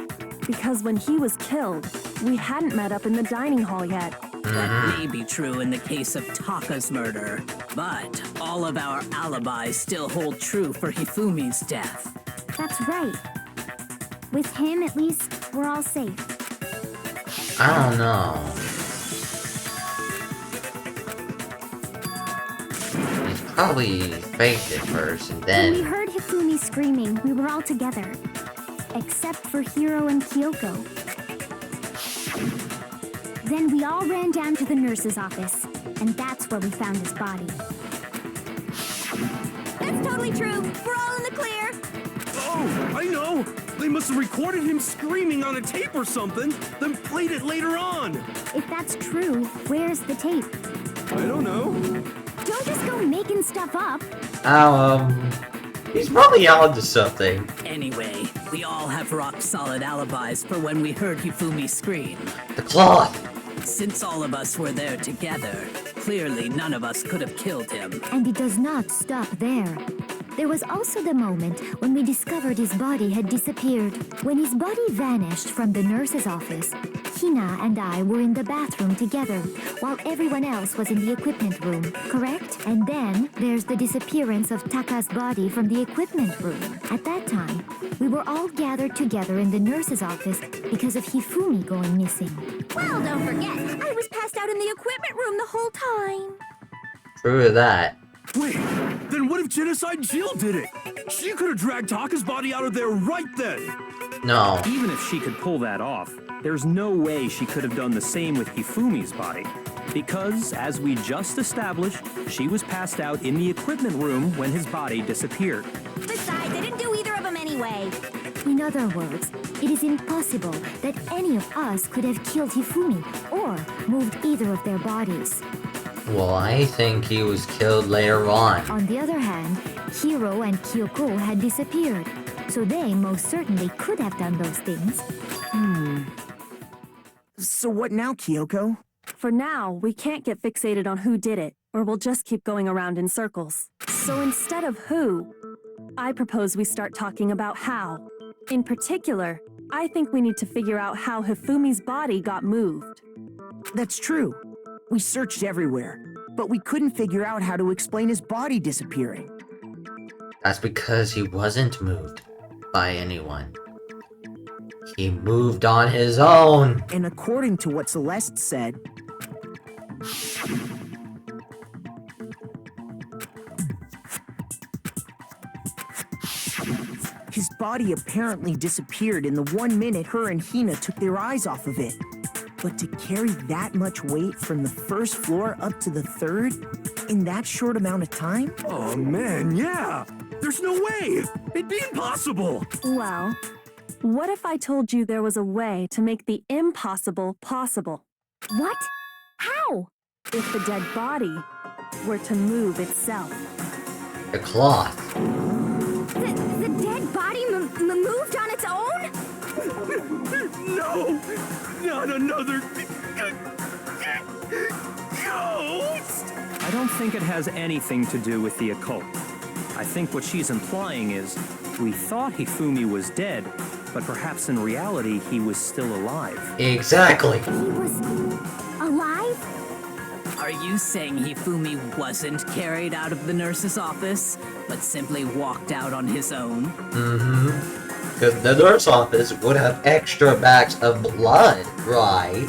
Because when he was killed, we hadn't met up in the dining hall yet. That may be true in the case of Taka's murder, but all of our alibis still hold true for Hifumi's death. That's right. With him, at least, we're all safe. I don't know. He's probably faked it first and When we then... heard Hifumi screaming, we were all together. Except for Hiro and Kyoko. Then we all ran down to the nurse's office, and that's where we found his body. That's totally true. We're all in the clear. Oh, I know! They must have recorded him screaming on a tape or something, then played it later on! If that's true, where's the tape? I don't know. Don't just go making stuff up. He's probably onto something. Anyway, we all have rock-solid alibis for when we heard Hifumi scream. The cloth! Since all of us were there together, Clearly, none of us could have killed him. And it does not stop there. There was also the moment when we discovered his body had disappeared. When his body vanished from the nurse's office, Hina and I were in the bathroom together, while everyone else was in the equipment room, correct? And then there's the disappearance of Taka's body from the equipment room. At that time, we were all gathered together in the nurse's office because of Hifumi going missing. Well, don't forget, I was passed out in the equipment room the whole time. True that. Wait, then what if Genocide Jill did it? She could have dragged Taka's body out of there right then. No. Even if she could pull that off, there's no way she could have done the same with Hifumi's body. Because, as we just established, she was passed out in the equipment room when his body disappeared. Besides, I didn't do either of them anyway. In other words, it is impossible that any of us could have killed Hifumi or moved either of their bodies. Well, I think he was killed later on. On the other hand, Hiro and Kyoko had disappeared, so they most certainly could have done those things. So what now, Kyoko? For now, we can't get fixated on who did it, or we'll just keep going around in circles. So instead of who, I propose we start talking about how. In particular, I think we need to figure out how Hifumi's body got moved. That's true. We searched everywhere, but we couldn't figure out how to explain his body disappearing. That's because he wasn't moved by anyone. He moved on his own. And according to what Celeste said, his body apparently disappeared in the 1 minute her and Hina took their eyes off of it. But to carry that much weight from the first floor up to the third in that short amount of time? Oh man, yeah. There's no way. It'd be impossible. Well, what if I told you there was a way to make the impossible possible? What? How? If the dead body were to move itself. The cloth. The dead body moved on its own? No, not another ghost. I don't think it has anything to do with the occult. I think what she's implying is, we thought Hifumi was dead, but perhaps in reality he was still alive. Exactly. He was alive? Are you saying Hifumi wasn't carried out of the nurse's office, but simply walked out on his own? Mm-hmm. Because the nurse office would have extra bags of blood, right?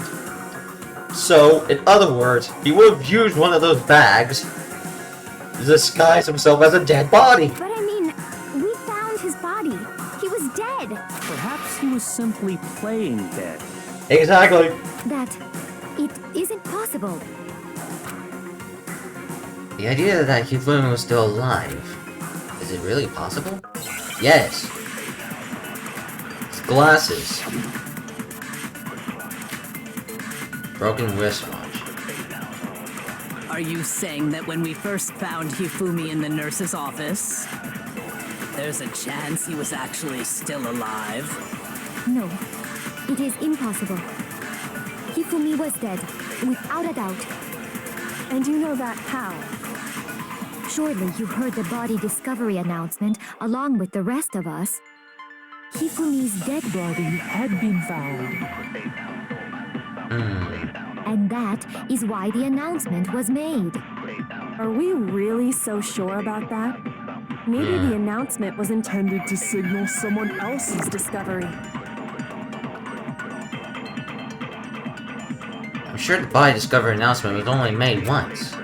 So, in other words, he would have used one of those bags to disguise himself as a dead body. But I mean, we found his body. He was dead. Perhaps he was simply playing dead. Exactly. That it isn't possible. The idea that Hifumi was still alive, is it really possible? Yes. His glasses. Broken wristwatch. Are you saying that when we first found Hifumi in the nurse's office, there's a chance he was actually still alive? No, it is impossible. Hifumi was dead, without a doubt. And you know that how? Surely you heard the body discovery announcement along with the rest of us. Hifumi's dead body had been found. And that is why the announcement was made. Are we really so sure about that? Maybe the announcement was intended to signal someone else's discovery. I'm sure the body discovery announcement was only made once.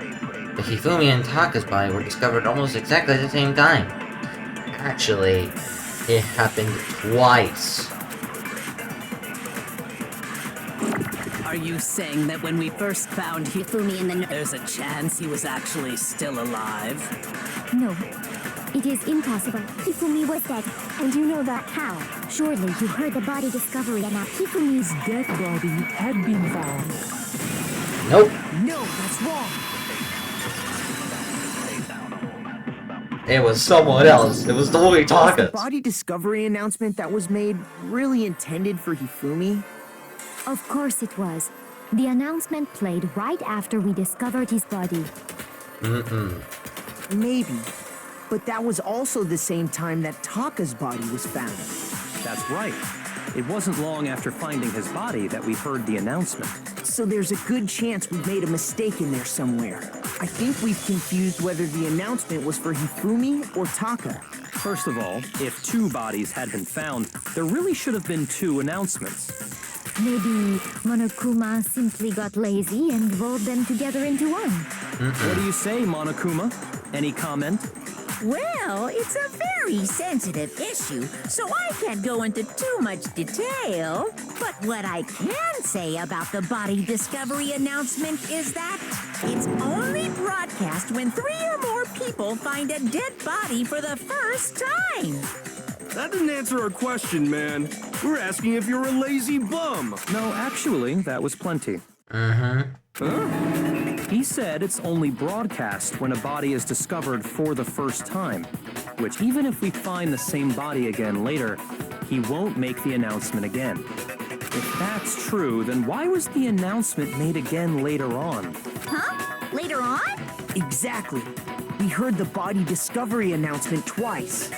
But Hifumi and Taka's body were discovered almost exactly at the same time. Actually, it happened twice. Are you saying that when we first found Hifumi in the there's a chance he was actually still alive? No, it is impossible. Hifumi was dead. And you know that how? Surely you heard the body discovery announcement. Hifumi's dead body had been found. Nope. no, that's wrong. It was someone else. It was totally Was the Taka's. body discovery announcement that was made really intended for Hifumi? Of course it was. The announcement played right after we discovered his body. Maybe. But that was also the same time that Taka's body was found. That's right. It wasn't long after finding his body that we heard the announcement. So there's a good chance we've made a mistake in there somewhere. I think we've confused whether the announcement was for Hifumi or Taka. First of all, if 2 bodies had been found, there really should have been 2 announcements. Maybe Monokuma simply got lazy and rolled them together into one. What do you say, Monokuma? Any comment? Well, it's a very sensitive issue, so I can't go into too much detail. But what I can say about the body discovery announcement is that it's only broadcast when 3 or more people find a dead body for the first time. That didn't answer our question, man. We're asking if you're a lazy bum. No, actually, that was plenty. He said it's only broadcast when a body is discovered for the first time, which even if we find the same body again later, he won't make the announcement again. If that's true, then why was the announcement made again later on? Huh? Later on? Exactly. We heard the body discovery announcement twice.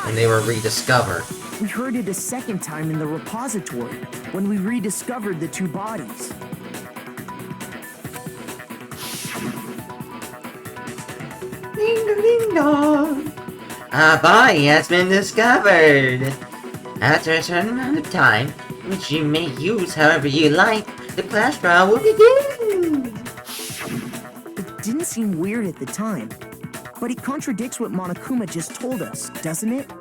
And they were rediscovered. We heard it a second time in the repository, when we rediscovered the 2 bodies. Ding dong. A body has been discovered. After a certain amount of time, which you may use however you like, the class trial will begin. It didn't seem weird at the time, but it contradicts what Monokuma just told us, doesn't it?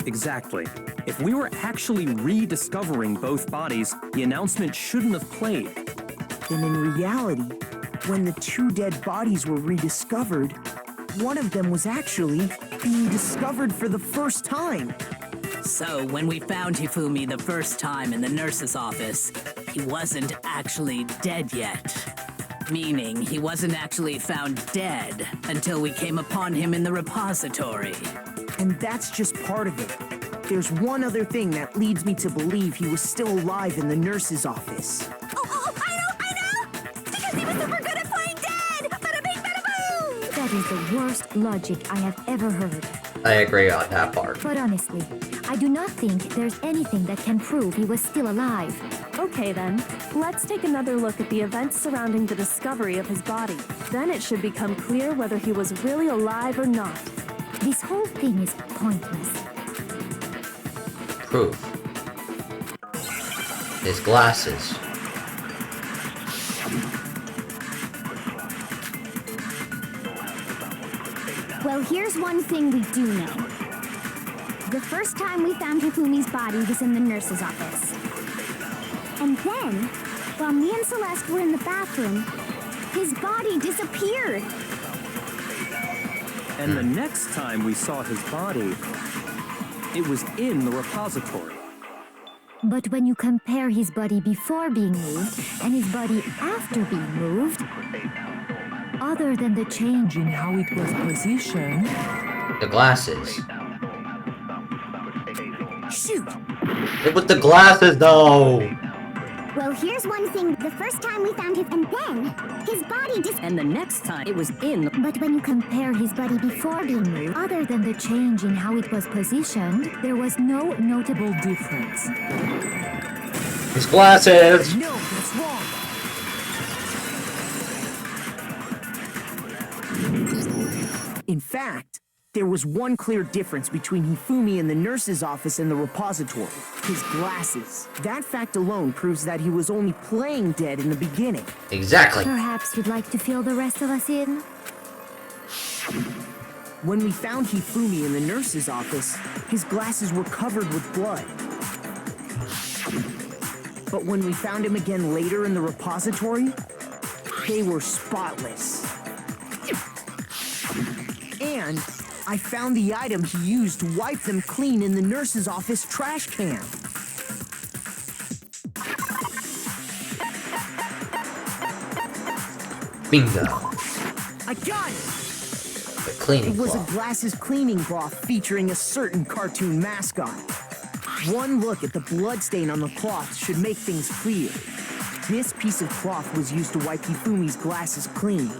Exactly. If we were actually rediscovering both bodies, the announcement shouldn't have played. Then in reality, when the 2 dead bodies were rediscovered, one of them was actually being discovered for the first time. So when we found Hifumi the first time in the nurse's office, he wasn't actually dead yet. Meaning he wasn't actually found dead until we came upon him in the repository. And that's just part of it. There's one other thing that leads me to believe he was still alive in the nurse's office. Oh, I know! Because he was super good at playing dead! Bada bing, bada boom! That is the worst logic I have ever heard. I agree on that part. But honestly, I do not think there's anything that can prove he was still alive. Okay then, let's take another look at the events surrounding the discovery of his body. Then it should become clear whether he was really alive or not. This whole thing is pointless. Proof. His glasses. Well, here's one thing we do know. The first time we found Hifumi's body was in the nurse's office. And then, while me and Celeste were in the bathroom, his body disappeared. And the next time we saw his body, it was in the repository. But when you compare his body before being moved and his body after being moved, other than the change in how it was positioned... The glasses. Shoot! It was the glasses, though! Well, here's one thing. The first time we found him, and then his body And the next time it was in the... But when you compare his body before being moved, other than the change in how it was positioned, there was no notable difference. His glasses! No, that's wrong. In fact, there was one clear difference between Hifumi in the nurse's office and the repository. His glasses. That fact alone proves that he was only playing dead in the beginning. Exactly. Perhaps you'd like to fill the rest of us in? When we found Hifumi in the nurse's office, his glasses were covered with blood. But when we found him again later in the repository, they were spotless. And I found the item he used to wipe them clean in the nurse's office trash can. Bingo. I got it! The cleaning It was cloth. a glasses cleaning cloth featuring a certain cartoon mascot. One look at the bloodstain on the cloth should make things clear. This piece of cloth was used to wipe Hifumi's glasses clean.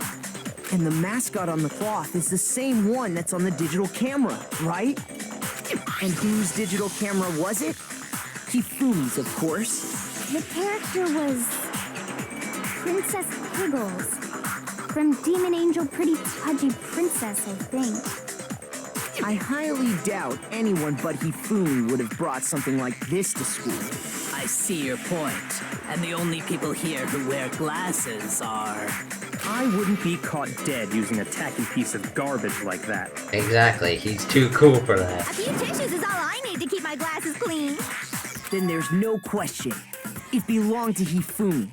And the mascot on the cloth is the same one that's on the digital camera, right? And whose digital camera was it? Hifumi's, of course. The character was Princess Piggles from Demon Angel Pretty Pudgy Princess, I think. I highly doubt anyone but Hifumi would have brought something like this to school. I see your point. And the only people here who wear glasses are... I wouldn't be caught dead using a tacky piece of garbage like that. Exactly, he's too cool for that. A few tissues is all I need to keep my glasses clean. Then there's no question. It belonged to Hifumi.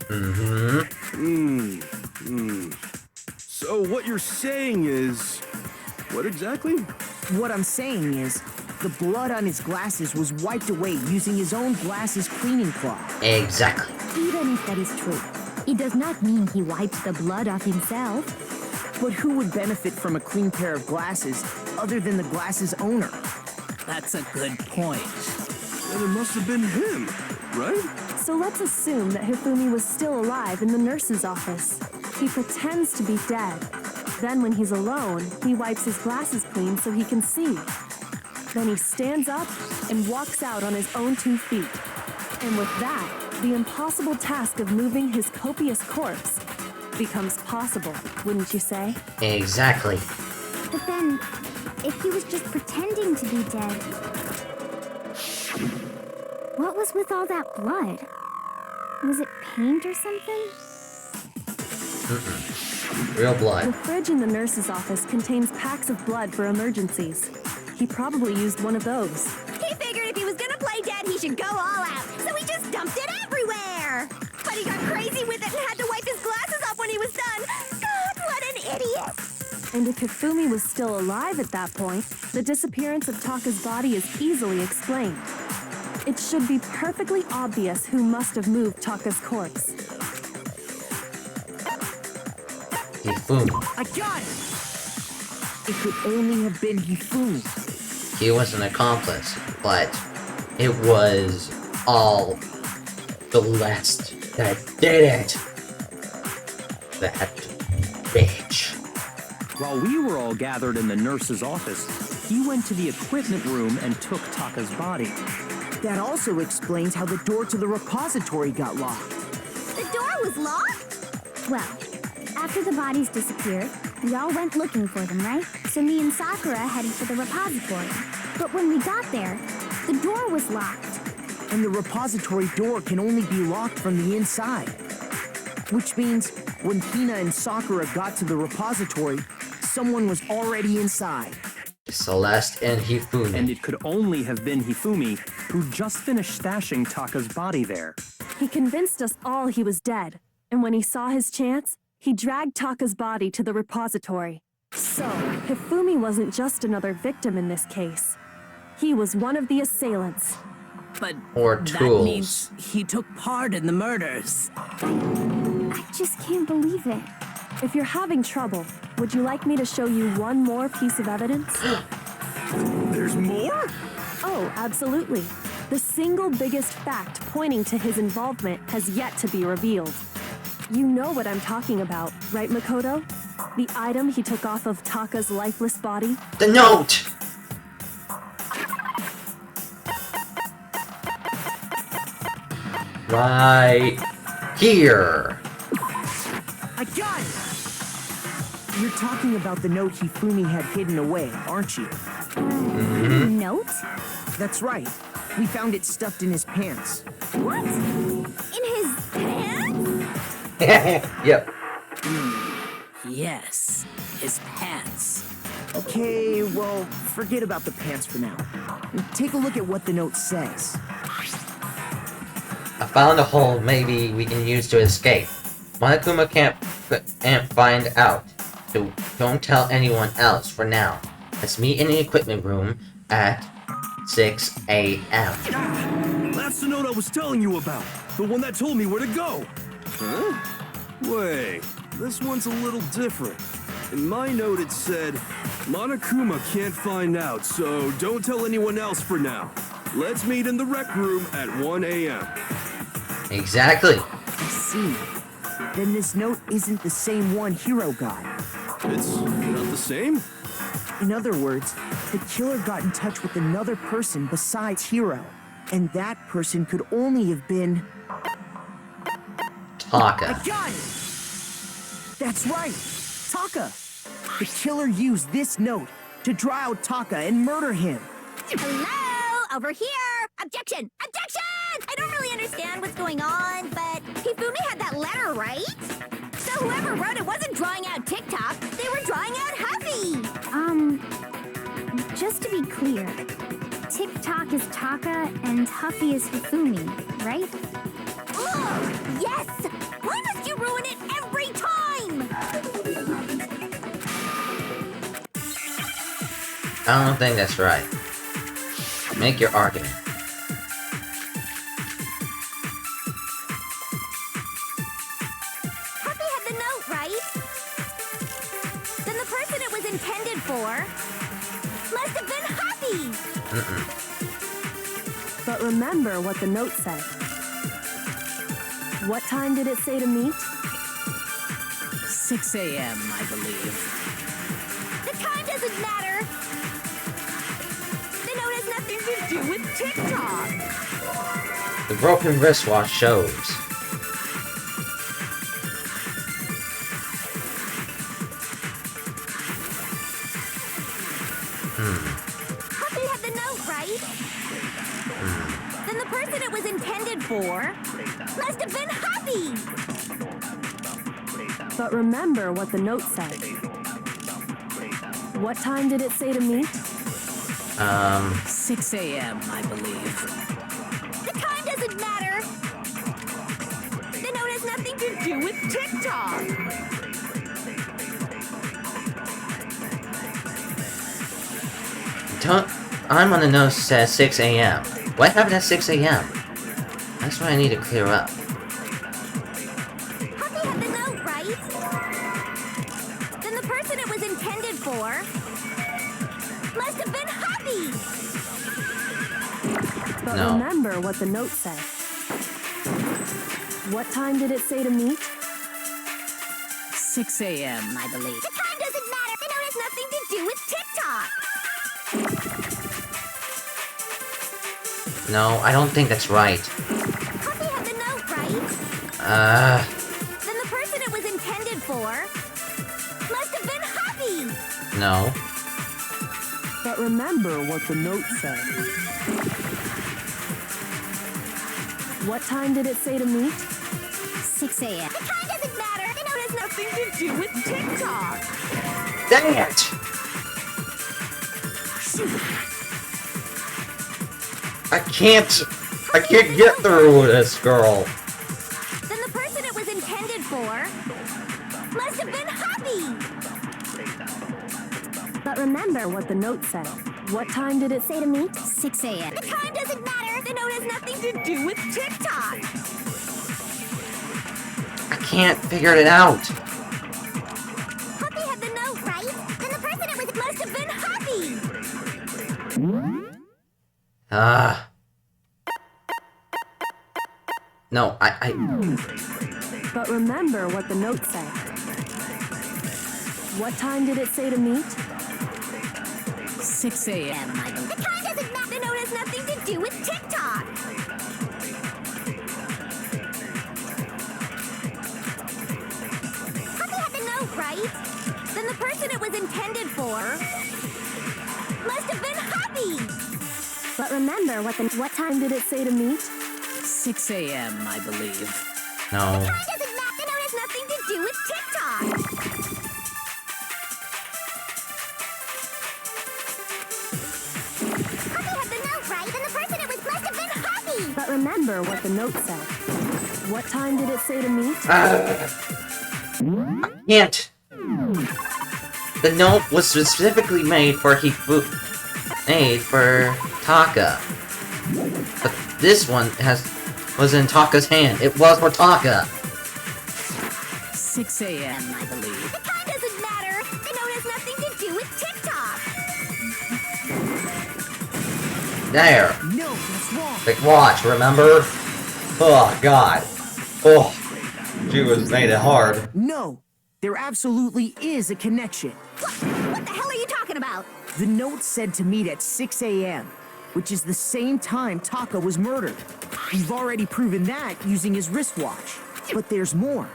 So what you're saying is... What exactly? What I'm saying is, the blood on his glasses was wiped away using his own glasses cleaning cloth. Exactly. Even if that is true, it does not mean he wiped the blood off himself. But who would benefit from a clean pair of glasses other than the glasses owner? That's a good point. Then it must have been him, right? So let's assume that Hifumi was still alive in the nurse's office. He pretends to be dead. Then when he's alone, he wipes his glasses clean so he can see. Then he stands up and walks out on his own 2 feet. And with that, the impossible task of moving his copious corpse becomes possible, wouldn't you say? Exactly. But then, if he was just pretending to be dead, what was with all that blood? Was it paint or something? Real The blood. fridge in the nurse's office contains packs of blood for emergencies. He probably used one of those. He figured if he was gonna play dead, he should go all out, so he just dumped it everywhere. But he got crazy with it and had to wipe his glasses off when he was done. God, what an idiot! And if Hifumi was still alive at that point, the disappearance of Taka's body is easily explained. It should be perfectly obvious who must have moved Taka's corpse. Hifumi. I got it! It could only have been Hifumi. He was an accomplice, but it was all the rest that did it. That bitch. While we were all gathered in the nurse's office, he went to the equipment room and took Taka's body. That also explains how the door to the repository got locked. The door was locked? Well, after the bodies disappeared, we all went looking for them, right? So me and Sakura headed for the repository. But when we got there, the door was locked. And the repository door can only be locked from the inside. Which means when Hina and Sakura got to the repository, someone was already inside. Celeste and Hifumi. And it could only have been Hifumi, who just finished stashing Taka's body there. He convinced us all he was dead, and when he saw his chance, he dragged Taka's body to the repository. So, Hifumi wasn't just another victim in this case. He was one of the assailants. But Or that tools. means he took part in the murders. I just can't believe it. If you're having trouble, would you like me to show you one more piece of evidence? There's more? Oh, absolutely. The single biggest fact pointing to his involvement has yet to be revealed. You know what I'm talking about, right, Makoto? The item he took off of Taka's lifeless body? The note! Right here. I got it! You're talking about the note Hifumi had hidden away, aren't you? Note? That's right. We found it stuffed in his pants. What? In his pants? Yep. Yes, his pants. Okay, well, forget about the pants for now. Take a look at what the note says. I found a hole maybe we can use to escape. Monokuma can't find out. So don't tell anyone else for now. Let's meet in the equipment room at 6 a.m. That's the note I was telling you about. The one that told me where to go. Huh? Wait, this one's a little different. In my note it said, Monokuma can't find out, so don't tell anyone else for now. Let's meet in the rec room at 1 a.m. Exactly. I see. Then this note isn't the same one Hiro got. It's not the same? In other words, the killer got in touch with another person besides Hiro. And that person could only have been... Taka. I got it! That's right! Taka! The killer used this note to draw out Taka and murder him. Hello? Over here! Objection! Objection! I don't really understand what's going on, but Hifumi had that letter, right? So whoever wrote it wasn't drawing out TikTok, they were drawing out Huffy! Just to be clear, TikTok is Taka and Huffy is Hifumi, right? Ugh, yes! Why must you ruin it every time? I don't think that's right. Make your argument. Huffy had the note, right? Then the person it was intended for must have been Huffy! But remember what the note said. What time did it say to meet? 6 a.m., I believe. The time doesn't matter! The note has nothing to do with TikTok! The broken wristwatch shows. Huffy had the note, right? Then the person it was intended for must have been Huffy! But remember what the note said. What time did it say to meet? 6 a.m., I believe. The time doesn't matter! The note has nothing to do with TikTok! I'm on the nose says 6 a.m. What happened at 6 a.m.? That's what I need to clear up. Huffy had the note, right? Then the person it was intended for must have been Huffy! But No. remember what the note said. What time did it say to meet? 6 a.m., I believe. The time doesn't matter! The note has nothing to do with TikTok! No, I don't think that's right. Huffy had the note, right? Uh, Then the person it was intended for must have been Huffy! no. But remember what the note said. What time did it say to meet? 6 a.m. The time doesn't matter! The note has nothing to do with TikTok! Dang it! I can't get through this, girl. Then the person it was intended for must have been Huffy! But remember what the note said. What time did it say to meet? 6 a.m. The time doesn't matter! The note has nothing to do with TikTok! I can't figure it out. Huffy had the note, right? Then the person it was must have been Huffy! No, But remember what the note said. What time did it say to meet? 6 a.m., I believe. The time doesn't matter! The note has nothing to do with TikTok! Huffy had the note, right? Then the person it was intended for must have been Huffy! But remember what time did it say to meet? 6 a.m., I believe. no. Time doesn't matter! The note has nothing to do with TikTok! Huffy had the note, right? Then the person it was must have been Huffy! But remember what the note said. What time did it say to meet? I can't. The note was specifically made for Taka. But this one was in Taka's hand. It was for Taka. 6 a.m., I believe. The time doesn't matter! There. No, that's wrong. Like, watch, remember? Oh, God. Oh, she was made it hard. No, there absolutely is a connection. What the hell are you talking about? The note said to meet at 6 a.m., which is the same time Taka was murdered. We've already proven that using his wristwatch. But there's more.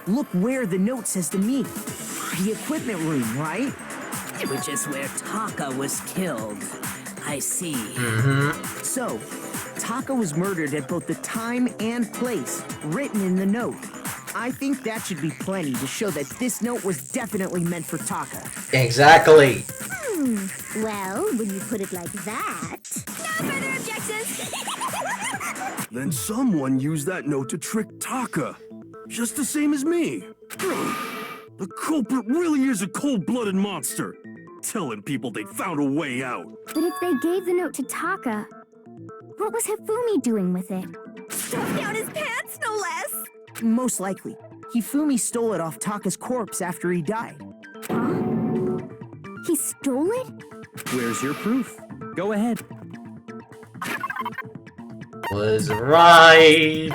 Look where the note says to meet. The equipment room, right? Which is where Taka was killed. I see. So, Taka was murdered at both the time and place written in the note. I think that should be plenty to show that this note was definitely meant for Taka. Exactly. Well, when you put it like that... No further objections! Then someone used that note to trick Taka. Just the same as me. The culprit really is a cold-blooded monster. Telling people they found a way out. But if they gave the note to Taka, what was Hifumi doing with it? Stuffed down his pants, no less! Most likely, Hifumi stole it off Taka's corpse after he died. He stole it? Where's your proof? Go ahead. Was right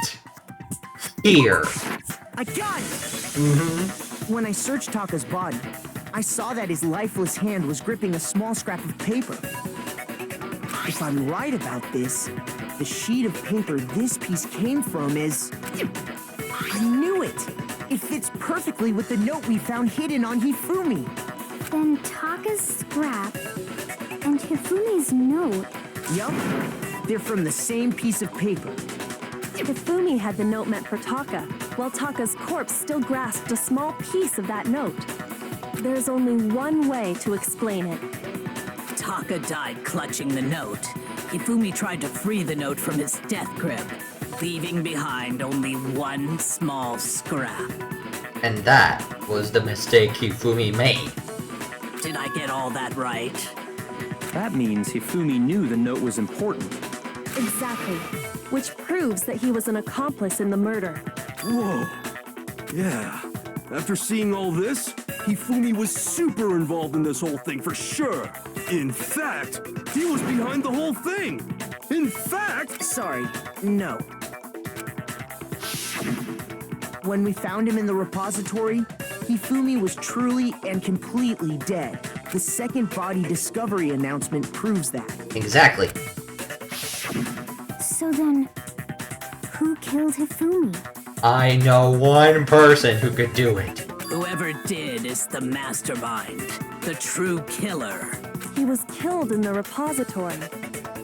here. I got it! When I searched Taka's body, I saw that his lifeless hand was gripping a small scrap of paper. If I'm right about this, the sheet of paper this piece came from is... I knew it! It fits perfectly with the note we found hidden on Hifumi. Then Taka's scrap and Hifumi's note. Yup, they're from the same piece of paper. Hifumi had the note meant for Taka, while Taka's corpse still grasped a small piece of that note. There's only one way to explain it. Taka died clutching the note. Hifumi tried to free the note from his death grip, leaving behind only one small scrap. And that was the mistake Hifumi made. Did I get all that right? That means Hifumi knew the note was important. Exactly. Which proves that he was an accomplice in the murder. Whoa. Yeah. After seeing all this, Hifumi was super involved in this whole thing for sure. In fact, he was behind the whole thing. In fact... Sorry, no. When we found him in the repository, Hifumi was truly and completely dead. The second body discovery announcement proves that. Exactly. So then, who killed Hifumi? I know one person who could do it. Whoever did is the mastermind, the true killer. He was killed in the repository,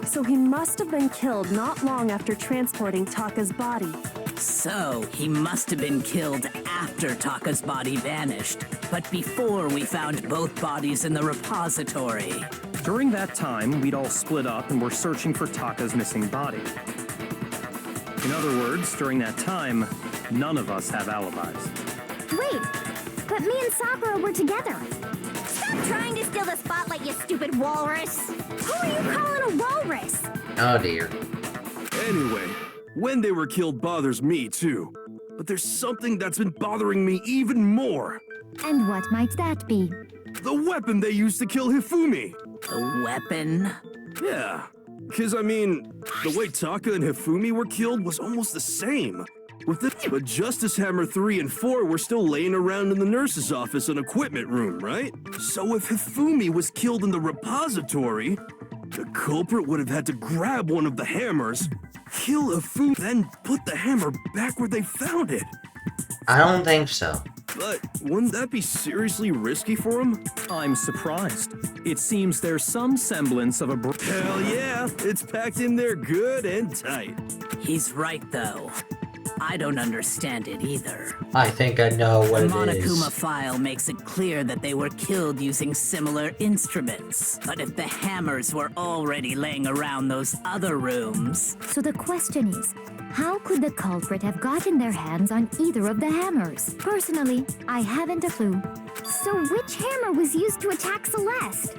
so he must have been killed not long after transporting Taka's body. So, he must have been killed after Taka's body vanished, but before we found both bodies in the repository. During that time, we'd all split up and were searching for Taka's missing body. In other words, during that time, none of us have alibis. Wait, but me and Sakura were together. Stop trying to steal the spotlight, you stupid walrus. Who are you calling a walrus? Oh dear. Anyway, when they were killed bothers me too. But there's something that's been bothering me even more. And what might that be? The weapon they used to kill Hifumi. The weapon? Yeah, because I mean, the way Taka and Hifumi were killed was almost the same. But Justice Hammer 3 and 4 were still laying around in the nurse's office and equipment room, right? So if Hifumi was killed in the repository, the culprit would have had to grab one of the hammers, kill Hifumi, then put the hammer back where they found it. I don't think so. But wouldn't that be seriously risky for him? I'm surprised. It seems there's some semblance of a... Hell yeah, it's packed in there good and tight. He's right, though. I don't understand it either. I think I know what The it Monokuma is. file makes it clear that they were killed using similar instruments. But if the hammers were already laying around those other rooms... So the question is, how could the culprit have gotten their hands on either of the hammers? Personally, I haven't a clue. So which hammer was used to attack Celeste?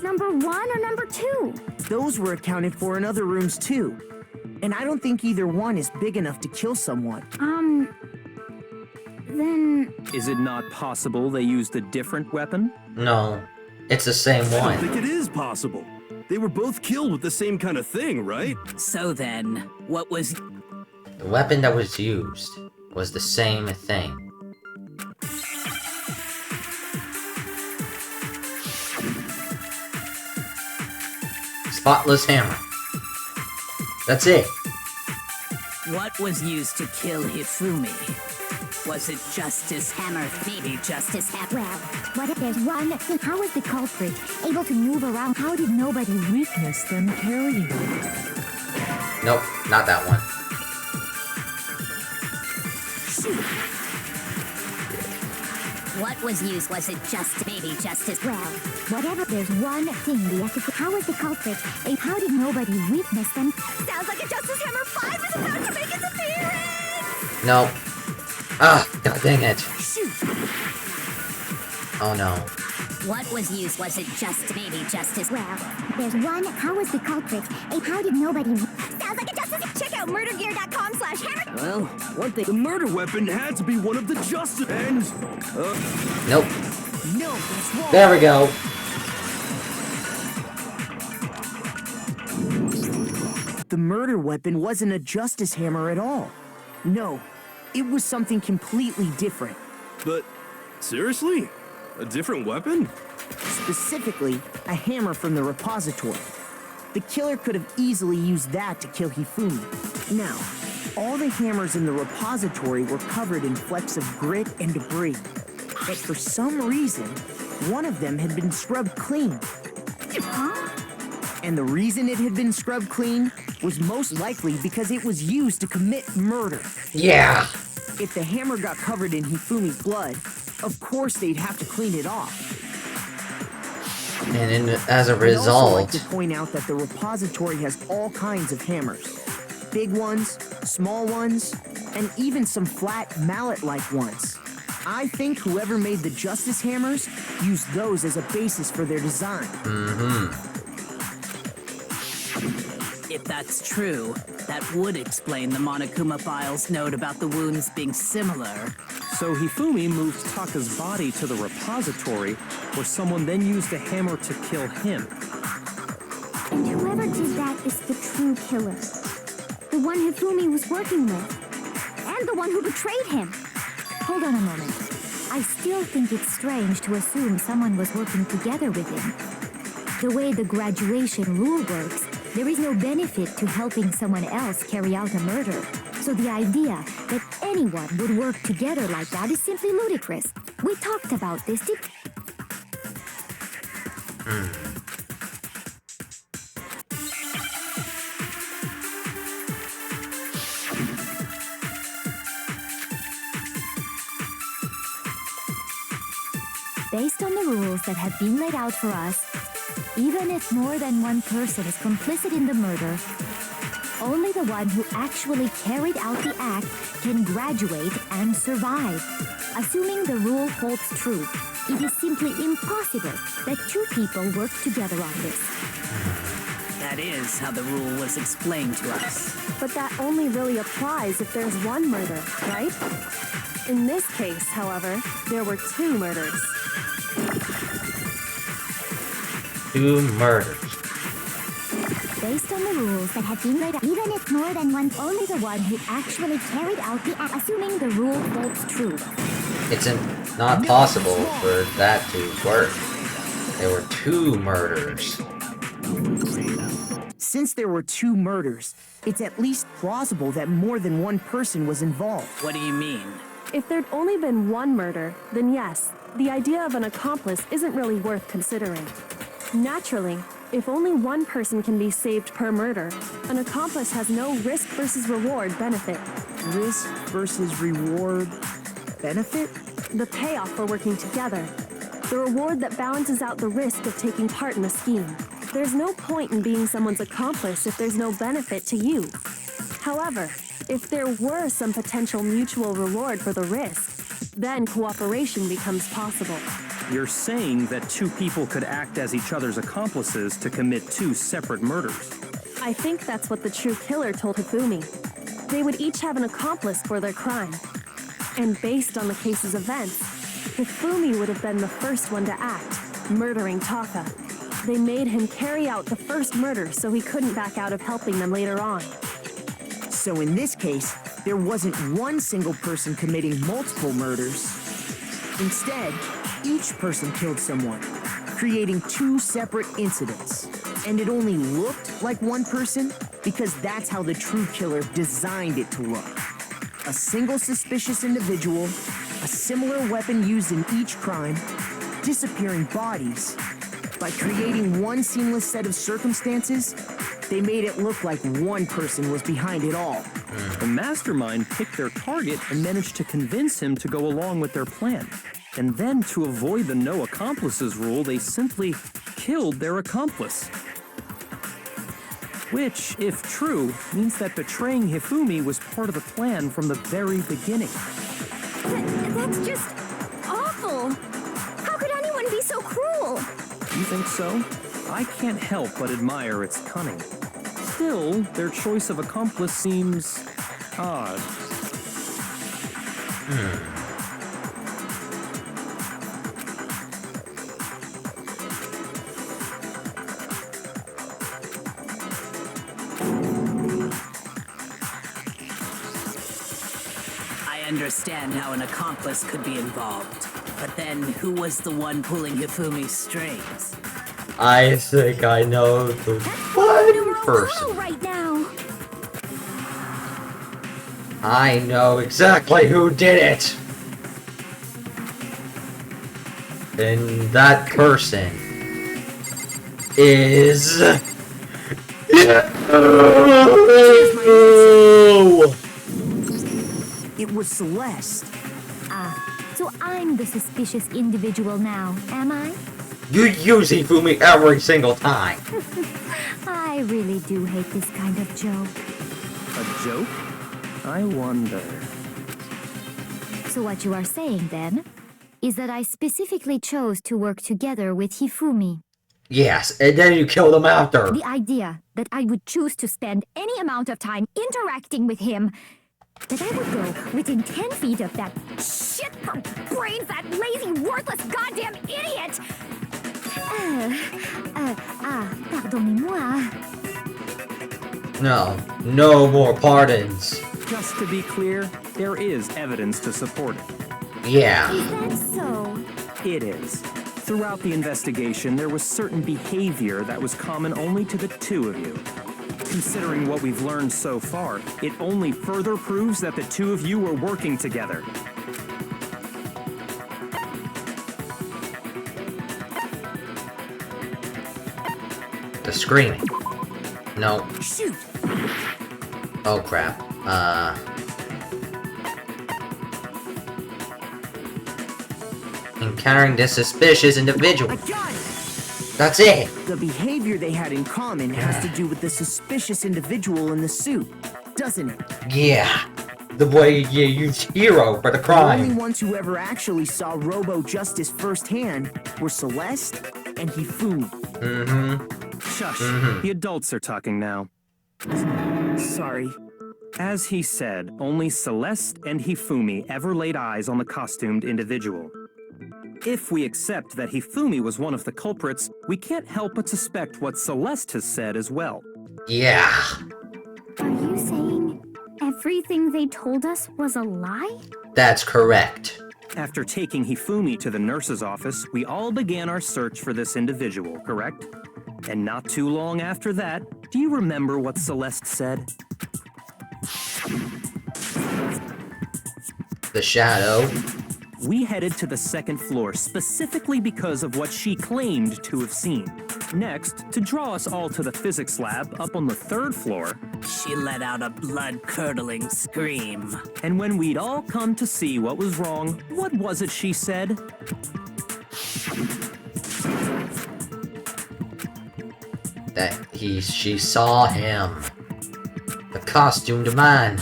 Number 1 or number 2? Those were accounted for in other rooms too. And I don't think either one is big enough to kill someone. Then... Is it not possible they used a different weapon? No, it's the same I don't one. think it is possible. They were both killed with the same kind of thing, right? So then, what was... The weapon that was used was the same thing. Spotless hammer. That's it. What was used to kill Hifumi? Was it Justice Hammer? Maybe Justice Hammer. Well, what if there's one? How was the culprit able to move around? How did nobody witness them carrying it? Nope, not that one. What was used? Was it just maybe Justice? Well, whatever. There's one thing we have to. How was the culprit? How did nobody witness them? Sounds like a Justice Hammer 5 is about to make its appearance! Nope. Ah, god dang it. Oh no. What was used? Was it just maybe Justice? Well, there's one. How was the culprit? How did nobody? Sounds like a Justice. Check out murdergear.com/hammer. Well, one thing. The murder weapon had to be one of the Justice. And. Nope. No, that's wrong. There we go. The murder weapon wasn't a Justice Hammer at all. No, it was something completely different. But, seriously? A different weapon? Specifically, a hammer from the repository. The killer could have easily used that to kill Hifumi. Now, all the hammers in the repository were covered in flecks of grit and debris. But for some reason, one of them had been scrubbed clean. Huh? And the reason it had been scrubbed clean was most likely because it was used to commit murder. Yeah. If the hammer got covered in Hifumi's blood, of course they'd have to clean it off. And as a I'd also like result, to point out that the repository has all kinds of hammers. Big ones, small ones, and even some flat mallet-like ones. I think whoever made the Justice Hammers used those as a basis for their design. If that's true, that would explain the Monokuma Files note about the wounds being similar. So Hifumi moved Taka's body to the repository, where someone then used a hammer to kill him. And whoever did that is the true killer. The one Hifumi was working with. And the one who betrayed him. Hold on a moment. I still think it's strange to assume someone was working together with him. The way the graduation rule works, there is no benefit to helping someone else carry out a murder. So the idea that anyone would work together like that is simply ludicrous. We talked about this, did... Based on the rules that have been laid out for us, even if more than one person is complicit in the murder, only the one who actually carried out the act can graduate and survive. Assuming the rule holds true, it is simply impossible that two people work together on this. That is how the rule was explained to us. But that only really applies if there's one murder, right? In this case, however, there were two murders. 2 murders. Based on the rules that have been laid out, even if more than one, only the one who actually carried out the act, assuming the rule holds true. It's not possible for that to work. There were 2 murders. Since there were two murders, it's at least plausible that more than one person was involved. What do you mean? If there'd only been one murder, then yes, the idea of an accomplice isn't really worth considering. Naturally, if only one person can be saved per murder, an accomplice has no risk versus reward benefit. Risk versus reward benefit? The payoff for working together. The reward that balances out the risk of taking part in a scheme. There's no point in being someone's accomplice if there's no benefit to you. However, if there were some potential mutual reward for the risk, then cooperation becomes possible. You're saying that two people could act as each other's accomplices to commit 2 separate murders. I think that's what the true killer told Hifumi. They would each have an accomplice for their crime. And based on the case's events, Hifumi would have been the first one to act, murdering Taka. They made him carry out the first murder so he couldn't back out of helping them later on. So in this case, there wasn't one single person committing multiple murders. Instead, each person killed someone, creating two separate incidents. And it only looked like one person because that's how the true killer designed it to look. A single suspicious individual, a similar weapon used in each crime, disappearing bodies. By creating one seamless set of circumstances, they made it look like one person was behind it all. The mastermind picked their target and managed to convince him to go along with their plan. And then, to avoid the no accomplices rule, they simply killed their accomplice. Which, if true, means that betraying Hifumi was part of the plan from the very beginning. That's just awful. How could anyone be so cruel? You think so? I can't help but admire its cunning. Still, their choice of accomplice seems odd. I understand how an accomplice could be involved. But then, who was the one pulling Hifumi's strings? I think I know the one person. Right now. I know exactly who did it. And that person is... It was Celeste. So I'm the suspicious individual now, am I? You use Hifumi every single time. I really do hate this kind of joke. A joke? I wonder. So what you are saying then is that I specifically chose to work together with Hifumi. Yes, and then you killed him after. The idea that I would choose to spend any amount of time interacting with him, that I would go within 10 feet of that shit for brains, that lazy, worthless goddamn idiot! Pardonnez-moi. No more pardons. Just to be clear, there is evidence to support it. Yeah. Is that so? It is. Throughout the investigation, there was certain behavior that was common only to the two of you. Considering what we've learned so far, it only further proves that the two of you were working together. The screaming. No. Shoot! Oh crap. Encountering this suspicious individual. I got it! That's it. The behavior they had in common has to do with the suspicious individual in the suit, doesn't it? Yeah. The way you use hero for the The only crime. ones who ever actually saw Robo justice firsthand were Celeste and Hifumi. Shush. The adults are talking now. Sorry. As he said, only Celeste and Hifumi ever laid eyes on the costumed individual. If we accept that Hifumi was one of the culprits, we can't help but suspect what Celeste has said as well. Yeah. Are you saying everything they told us was a lie? That's correct. After taking Hifumi to the nurse's office, we all began our search for this individual, correct? And not too long after that, do you remember what Celeste said? The shadow. We headed to the second floor specifically because of what she claimed to have seen. Next, to draw us all to the physics lab up on the third floor, She let out a blood-curdling scream. and when we'd all come to see what was wrong, what was it she said? That she saw him. The costumed man.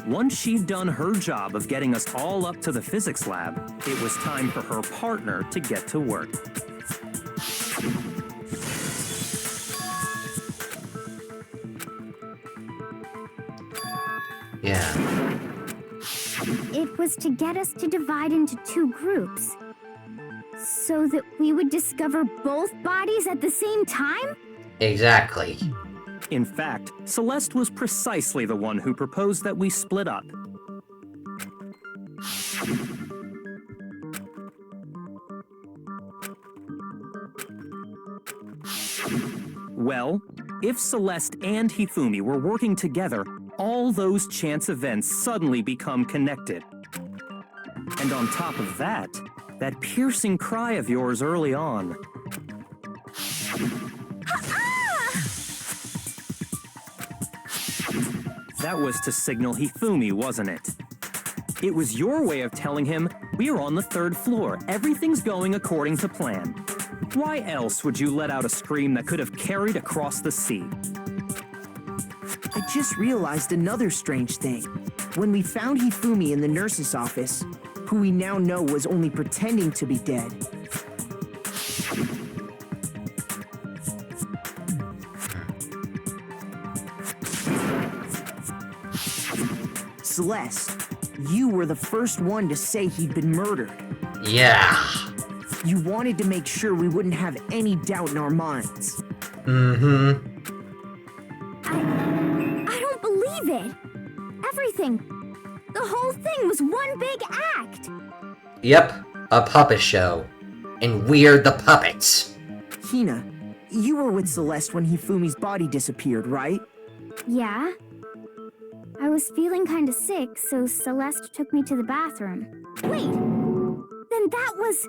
Once she'd done her job of getting us all up to the physics lab, it was time for her partner to get to work. Yeah. It was to get us to divide into two groups. So that we would discover both bodies at the same time? Exactly. In fact, Celeste was precisely the one who proposed that we split up. Well, if Celeste and Hifumi were working together, all those chance events suddenly become connected. And on top of that, that piercing cry of yours early on. That was to signal Hifumi, wasn't it? It was your way of telling him, we're on the 3rd floor, everything's going according to plan. Why else would you let out a scream that could have carried across the sea? I just realized another strange thing. When we found Hifumi in the nurse's office, who we now know was only pretending to be dead, Celeste, you were the first one to say he'd been murdered. Yeah. You wanted to make sure we wouldn't have any doubt in our minds. I don't believe it. Everything. The whole thing was one big act. Yep, a puppet show. And we're the puppets. Hina, you were with Celeste when Hifumi's body disappeared, right? Yeah. I was feeling kinda sick, so Celeste took me to the bathroom. Wait! Then that was...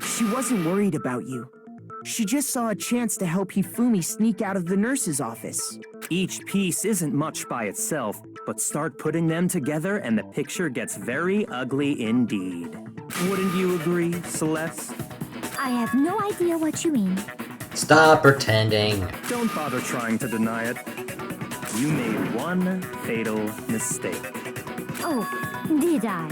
She wasn't worried about you. She just saw a chance to help Hifumi sneak out of the nurse's office. Each piece isn't much by itself, but start putting them together and the picture gets very ugly indeed. Wouldn't you agree, Celeste? I have no idea what you mean. Stop pretending. Don't bother trying to deny it. You made one fatal mistake. Oh, did I?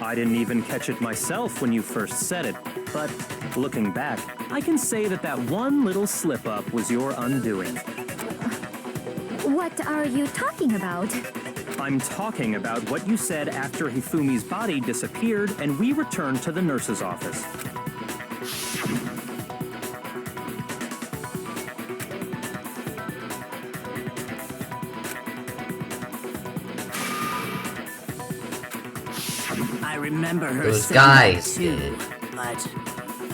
I didn't even catch it myself when you first said it, but looking back, I can say that that one little slip-up was your undoing. What are you talking about? I'm talking about what you said after Hifumi's body disappeared and we returned to the nurse's office. I remember her Those saying guys that too, did. but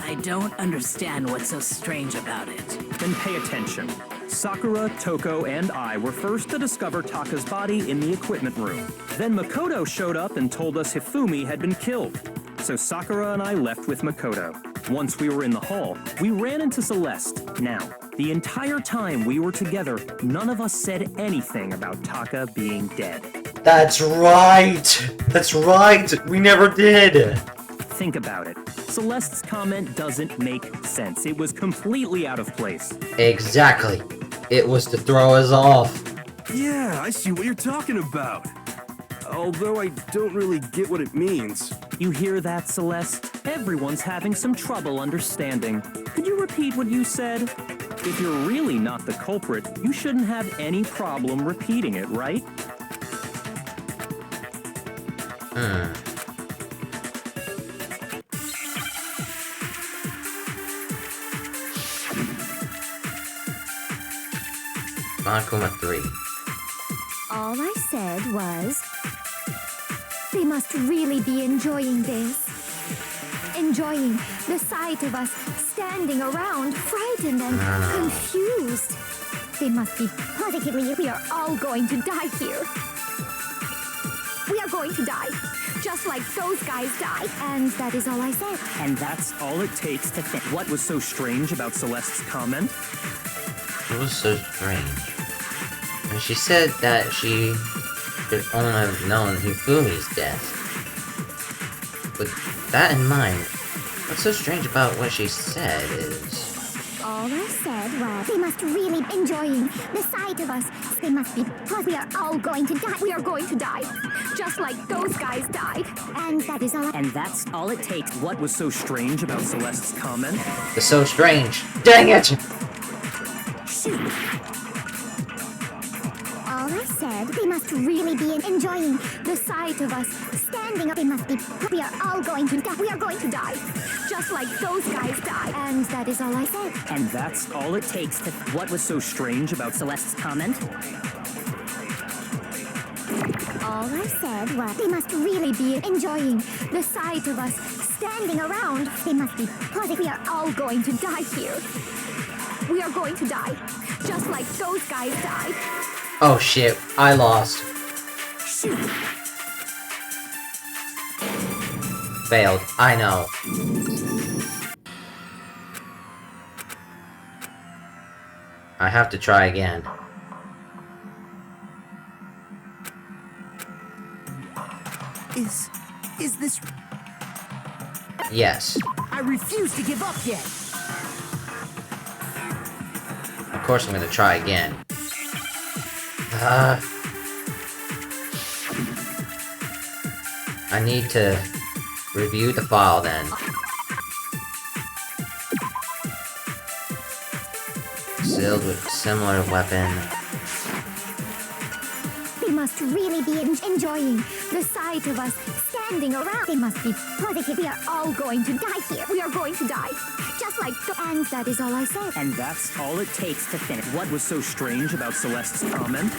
I don't understand what's so strange about it. Then pay attention. Sakura, Toko, and I were first to discover Taka's body in the equipment room. Then Makoto showed up and told us Hifumi had been killed. So Sakura and I left with Makoto. Once we were in the hall, we ran into Celeste. Now, the entire time we were together, none of us said anything about Taka being dead. That's right! That's right! We never did! Think about it. Celeste's comment doesn't make sense. It was completely out of place. Exactly. It was to throw us off. Yeah, I see what you're talking about. Although I don't really get what it means. You hear that, Celeste? Everyone's having some trouble understanding. Could you repeat what you said? If you're really not the culprit, you shouldn't have any problem repeating it, right? Hmm. Akuma 3. All I said was... They must really be enjoying this. Enjoying the sight of us standing around, frightened and confused. They must be positively... We are all going to die here. We are going to die. Just like those guys died. And that is all I said. And that's all it takes to think. What was so strange about Celeste's comment? It was so strange. And she said that she could only have known Hifumi's death. With that in mind, what's so strange about what she said is... All I said was, they must really be enjoying the sight of us. They must be, because we are all going to die. We are going to die. Just like those guys died. And that is all. And that's all it takes. What was so strange about Celeste's comment? It's so strange. Dang it! Shoot. All I said said they must really be enjoying the sight of us standing up. They must be. We are all going to die. We are going to die. Just like those guys died. And that is all I said. And that's all it takes to... What was so strange about Celeste's comment? All I said was they must really be enjoying the sight of us standing around. They must be positive. We are all going to die here. We are going to die. Just like those guys died. Oh shit, I lost. Shoot. Failed, I know. I have to try again. Is this... Yes. I refuse to give up yet. Of course I'm gonna try again. I need to review the file then. Sealed with similar weapon. They must really be enjoying the sight of us standing around. They must be positive. We are all going to die here. We are going to die. Just like the... And that is all I said. And that's all it takes to finish. What was so strange about Celeste's comment?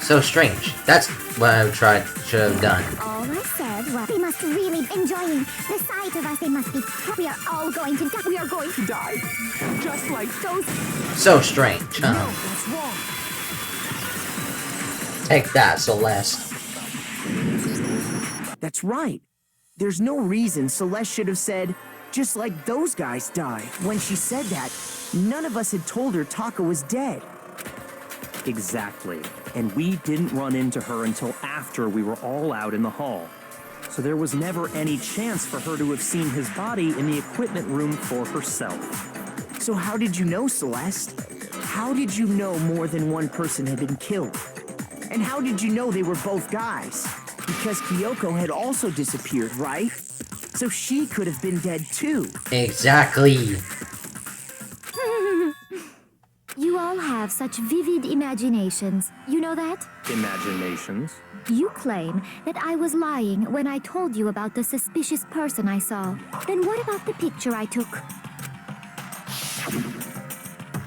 So strange. That's what I should have done. All I said was they must really enjoying the sight of us. They must be... We are all going to die. We are going to die. Just like those... So strange, huh? No, that's wrong. Take that, Celeste. That's right. There's no reason Celeste should have said, just like those guys died. When she said that, none of us had told her Taka was dead. Exactly. And we didn't run into her until after we were all out in the hall. So there was never any chance for her to have seen his body in the equipment room for herself. So how did you know, Celeste? How did you know more than one person had been killed? And how did you know they were both guys? Because Kyoko had also disappeared, right? So she could have been dead too. Exactly. You all have such vivid imaginations. You know that? Imaginations? You claim that I was lying when I told you about the suspicious person I saw. Then what about the picture I took?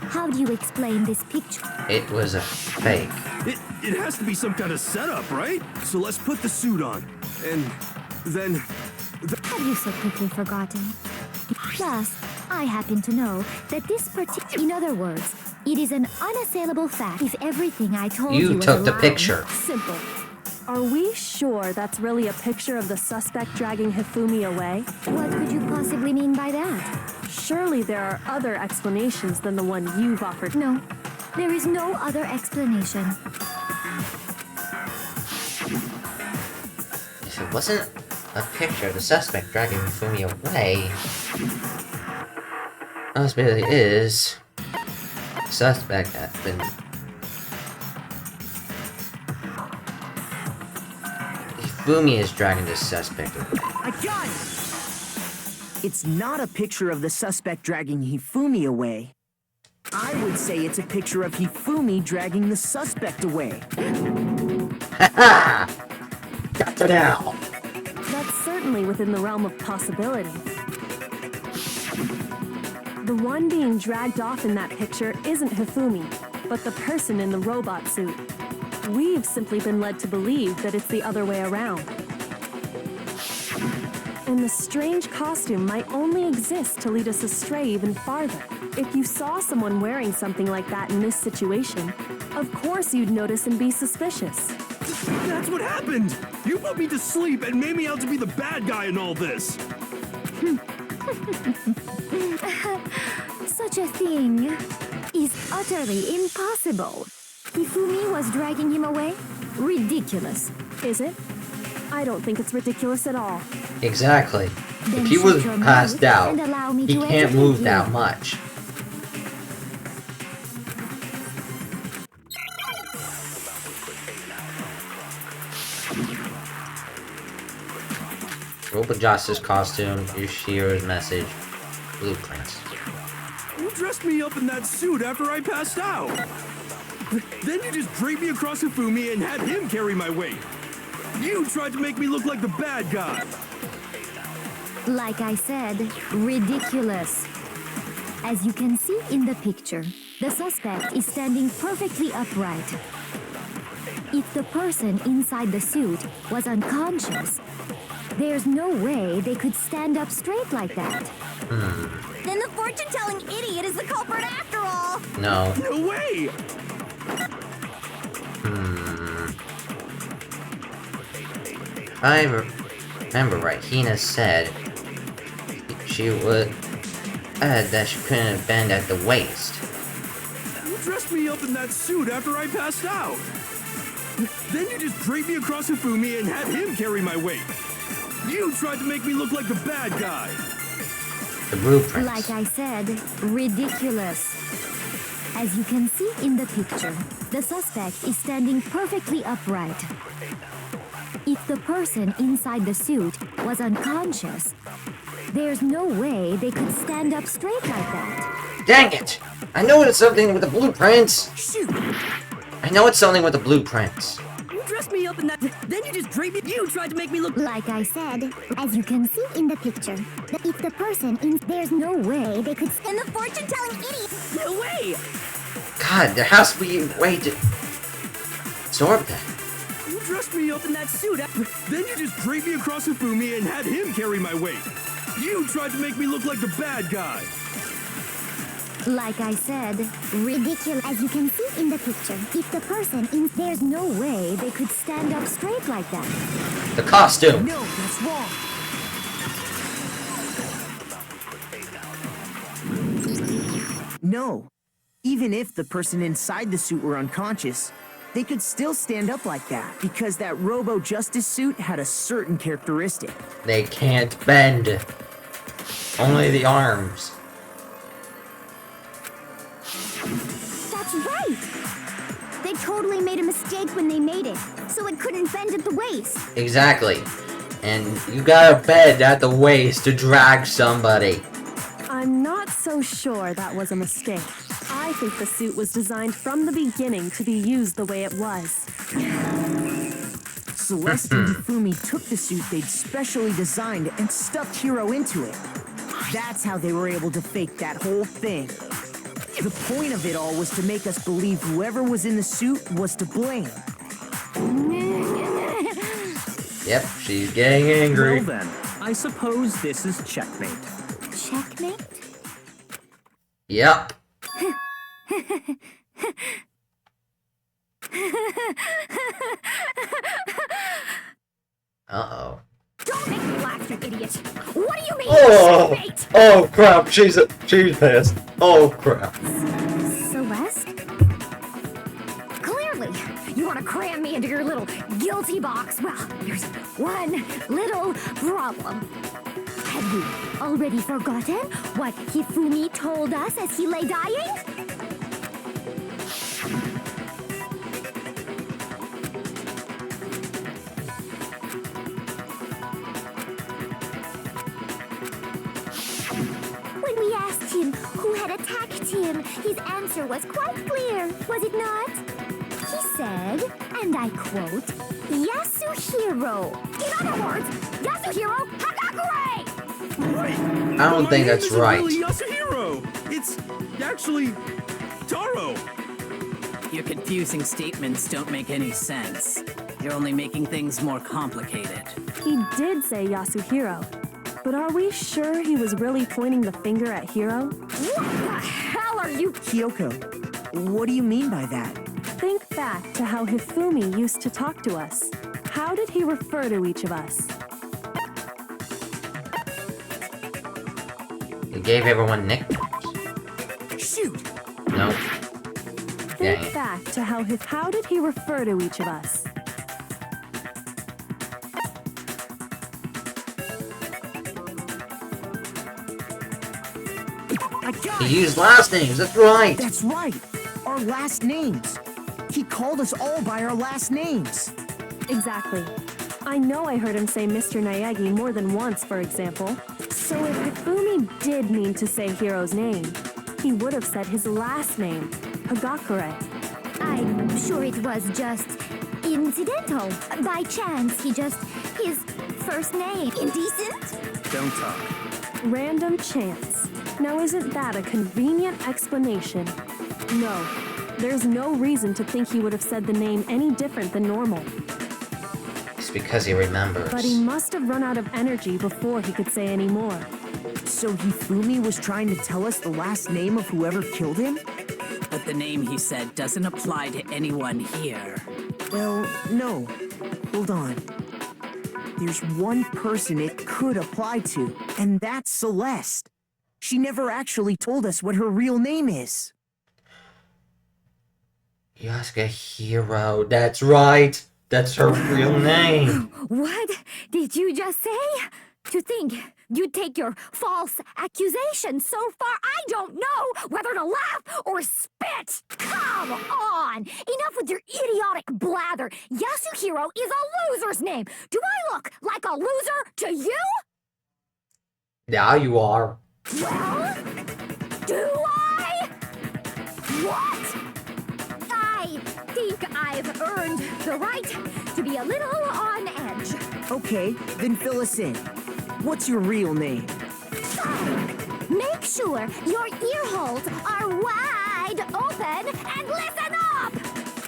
How do you explain this picture? It was a fake. It has to be some kind of setup, right? So let's put the suit on. And then... Have you so quickly forgotten? Plus, I happen to know that this particular... In other words, it is an unassailable fact if everything I told you You was took a the lie. picture. Simple. Are we sure that's really a picture of the suspect dragging Hifumi away? What could you possibly mean by that? Surely there are other explanations than the one you've offered. No, there is no other explanation. If it wasn't a picture of the suspect dragging Fumi away, possibility is the suspect has been... Fumi is dragging the suspect away. I got it! It's not a picture of the suspect dragging Hifumi away. I would say it's a picture of Hifumi dragging the suspect away. Ha-ha! Got it now! That's certainly within the realm of possibility. The one being dragged off in that picture isn't Hifumi, but the person in the robot suit. We've simply been led to believe that it's the other way around. And the strange costume might only exist to lead us astray even farther. If you saw someone wearing something like that in this situation, of course you'd notice and be suspicious. That's what happened! You put me to sleep and made me out to be the bad guy in all this! Such a thing is utterly impossible. Hifumi was dragging him away? Ridiculous. Is it? I don't think it's ridiculous at all. Exactly. Then If he was shut your passed mouth out, and allow me he to can't educate move you. that much. Robo Justice costume, Yoshiro's message, blueprints. Who dressed me up in that suit after I passed out? Then you just dragged me across Hifumi and had him carry my weight. You tried to make me look like the bad guy. Like I said, ridiculous. As you can see in the picture, the suspect is standing perfectly upright. If the person inside the suit was unconscious, there's no way they could stand up straight like that. Then the fortune-telling idiot is the culprit after all. No. No way! If I remember right, Hina said she would that she couldn't bend at the waist. You dressed me up in that suit after I passed out. Then you just dragged me across Hifumi and had him carry my weight. You tried to make me look like the bad guy. The blueprints. Like I said, ridiculous. As you can see in the picture, the suspect is standing perfectly upright. If the person inside the suit was unconscious, there's no way they could stand up straight like that. Dang it! I know it's something with the blueprints. Shoot! I know it's something with the blueprints. You dressed me up in that. Then you just dragged me. You tried to make me look. Like I said, as you can see in the picture, if the person in there's no way they could And the fortune-telling idiot. No way! God, there has to be a way to absorb that. You dressed me up in that suit. Then you just dragged me across Hifumi and had him carry my weight. You tried to make me look like the bad guy. Like I said, ridiculous. As you can see in the picture, if the person in there's no way they could stand up straight like that. The costume. No, that's wrong. No. Even if the person inside the suit were unconscious, they could still stand up like that because that Robo Justice suit had a certain characteristic. They can't bend. Only the arms. That's right! They totally made a mistake when they made it, so it couldn't bend at the waist. Exactly. And you gotta bend at the waist to drag somebody. I'm not so sure that was a mistake. I think the suit was designed from the beginning to be used the way it was. Celeste and Hifumi took the suit they'd specially designed and stuffed Hiro into it. That's how they were able to fake that whole thing. The point of it all was to make us believe whoever was in the suit was to blame. Yep, she's getting angry. Well then, I suppose this is checkmate. Checkmate? Yep. Uh-oh. Don't make me laugh, you idiot! What do you mean, Oh! checkmate? Oh crap, she's pissed. Oh crap. Celeste? Clearly, you want to cram me into your little guilty box. Well, there's one little problem. Have you already forgotten what Hifumi told us as he lay dying? When we asked him who had attacked him, his answer was quite clear, was it not? He said, and I quote, Yasuhiro. In other words, Yasuhiro Hagakure! Right. I don't think that's right. Really Yasuhiro. It's actually Taro. Your confusing statements don't make any sense. You're only making things more complicated. He did say Yasuhiro, but are we sure he was really pointing the finger at Hiro? What the hell are you? Kyoko, what do you mean by that? Think back to how Hifumi used to talk to us. How did he refer to each of us? He gave everyone nicknames. Shoot! No. Dang Think it. back to how did he refer to each of us? I got He it! used last names, that's right. That's right! Our last names! He called us all by our last names! Exactly. I know I heard him say Mr. Naegi more than once, for example. So if Hifumi did mean to say Hiro's name, he would have said his last name, Hagakure. I I'm sure it was just incidental. By chance, his first name. Indecent? Don't talk. Random chance. Now isn't that a convenient explanation? No. There's no reason to think he would have said the name any different than normal. It's because he remembers. But he must have run out of energy before he could say any more. So Hifumi was trying to tell us the last name of whoever killed him? But the name he said doesn't apply to anyone here. Well, no. Hold on. There's one person it could apply to, and that's Celeste. She never actually told us what her real name is. Yasuhiro, that's right. That's her real name. What did you just say? To think you'd take your false accusation so far, I don't know whether to laugh or spit. Come on! Enough with your idiotic blather. Yasuhiro is a loser's name. Do I look like a loser to you? Now you are. Well, do I? What? I think I've earned the right to be a little on edge. Okay, then fill us in. What's your real name? Make sure your ear holes are wide open and listen up!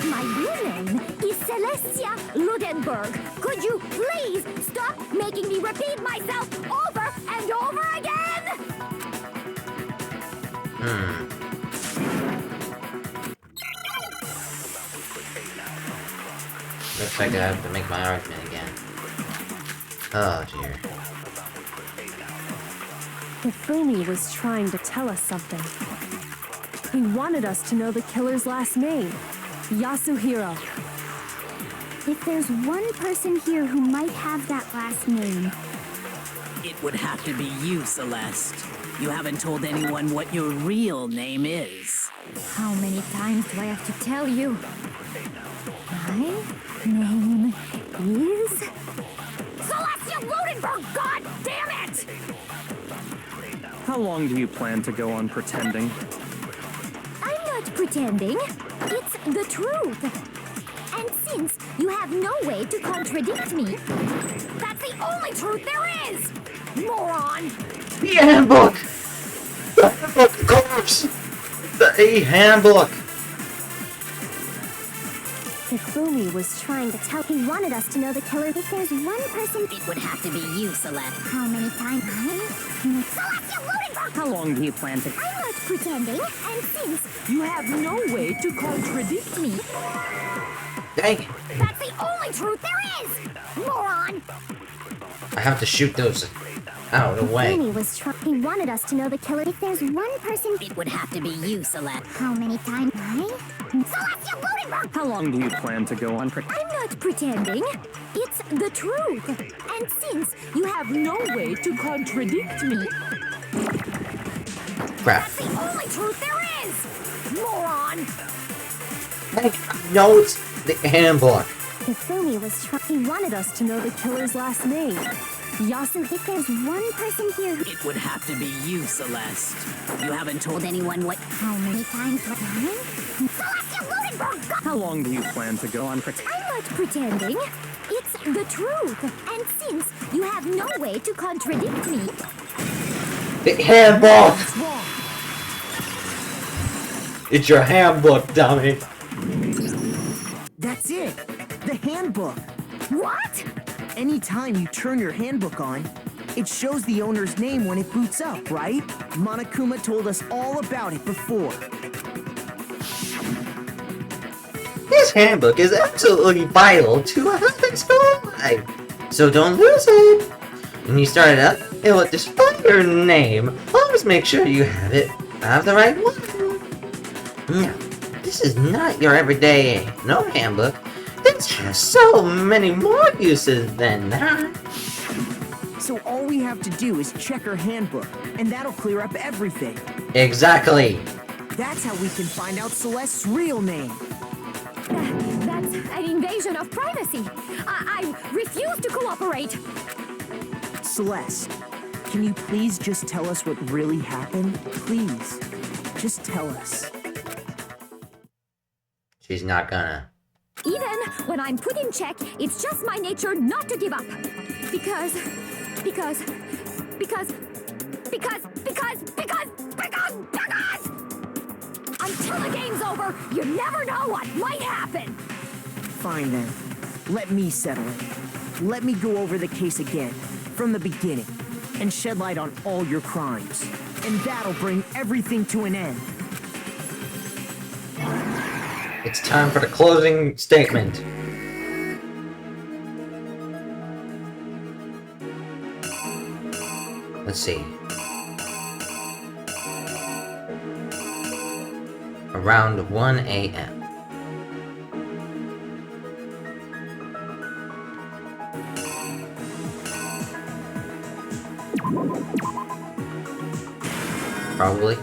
My real name is Celestia Ludenberg. Could you please stop making me repeat myself over and over again? Looks like I have to make my argument again. Oh dear. Hifumi was trying to tell us something. He wanted us to know the killer's last name, Yasuhiro. If there's one person here who might have that last name, It would have to be you, Celeste. You haven't told anyone what your real name is. how many times do I have to tell you? My name is Celestia Ludenberg! God damn it! How long do you plan to go on pretending? I'm not pretending. It's the truth. And since you have no way to contradict me, that's the only truth there is! Moron! The handbook! The handbook, of course! The handbook! Hifumi was trying to tell. He wanted us to know the killer. If there's one person, It would have to be you, Celeste. how many times? Celestia Ludenberg! How long do you plan to... I'm not pretending, and since you have no way to contradict me, Dang it. that's the only truth there is! Moron! I have to shoot those out of the way. Hifumi was trying. He wanted us to know the killer. If there's one person, It would have to be you, Celeste. how many times? Celestia Ludenberg! How long do you plan to go on pretending? I'm not pretending. It's the truth. And since you have no way to contradict me, Crap. that's the only truth there is! Moron! No, it's the handbook. Hifumi was trying. He wanted us to know the killer's last name, Yasu. If there's one person here, It would have to be you, Celeste. You haven't told anyone what... how many times? Celestia Ludenberg! How long do you plan to go on pretending? I'm not pretending. It's the truth. And since you have no way to contradict me, The handbook! What's wrong? It's your handbook, dummy. That's it. The handbook. what? Anytime you turn your handbook on, it shows the owner's name when it boots up, right? Monokuma told us all about it before. This handbook is absolutely vital to Alex life. So don't lose it. When you start it up, it will display your name. Always make sure you have the right one. No, this is not your everyday handbook. This has so many more uses than that. So all we have to do is check our handbook, and that'll clear up everything. Exactly. That's how we can find out Celeste's real name. That's an invasion of privacy. I refuse to cooperate. Celeste, can you please just tell us what really happened? Please, just tell us. She's not gonna. Even when I'm put in check, it's just my nature not to give up. Because until the game's over, you never know what might happen. Fine then. Let me settle it. Let me go over the case again, from the beginning, and shed light on all your crimes. And that'll bring everything to an end. It's time for the closing statement. Let's see. Around 1 a.m. Probably.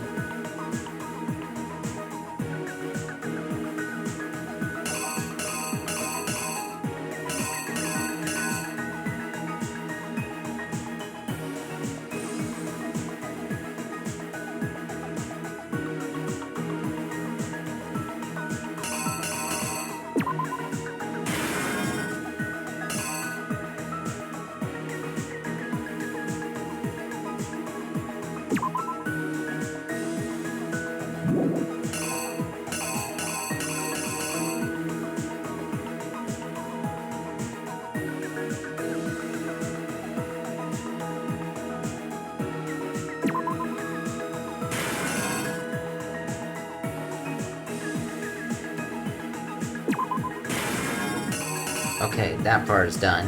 Okay, that part is done.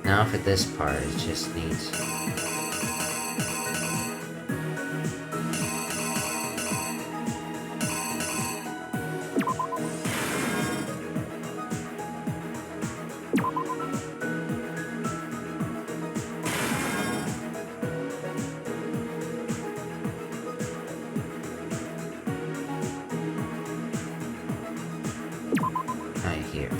Now for this part, it just needs... right here.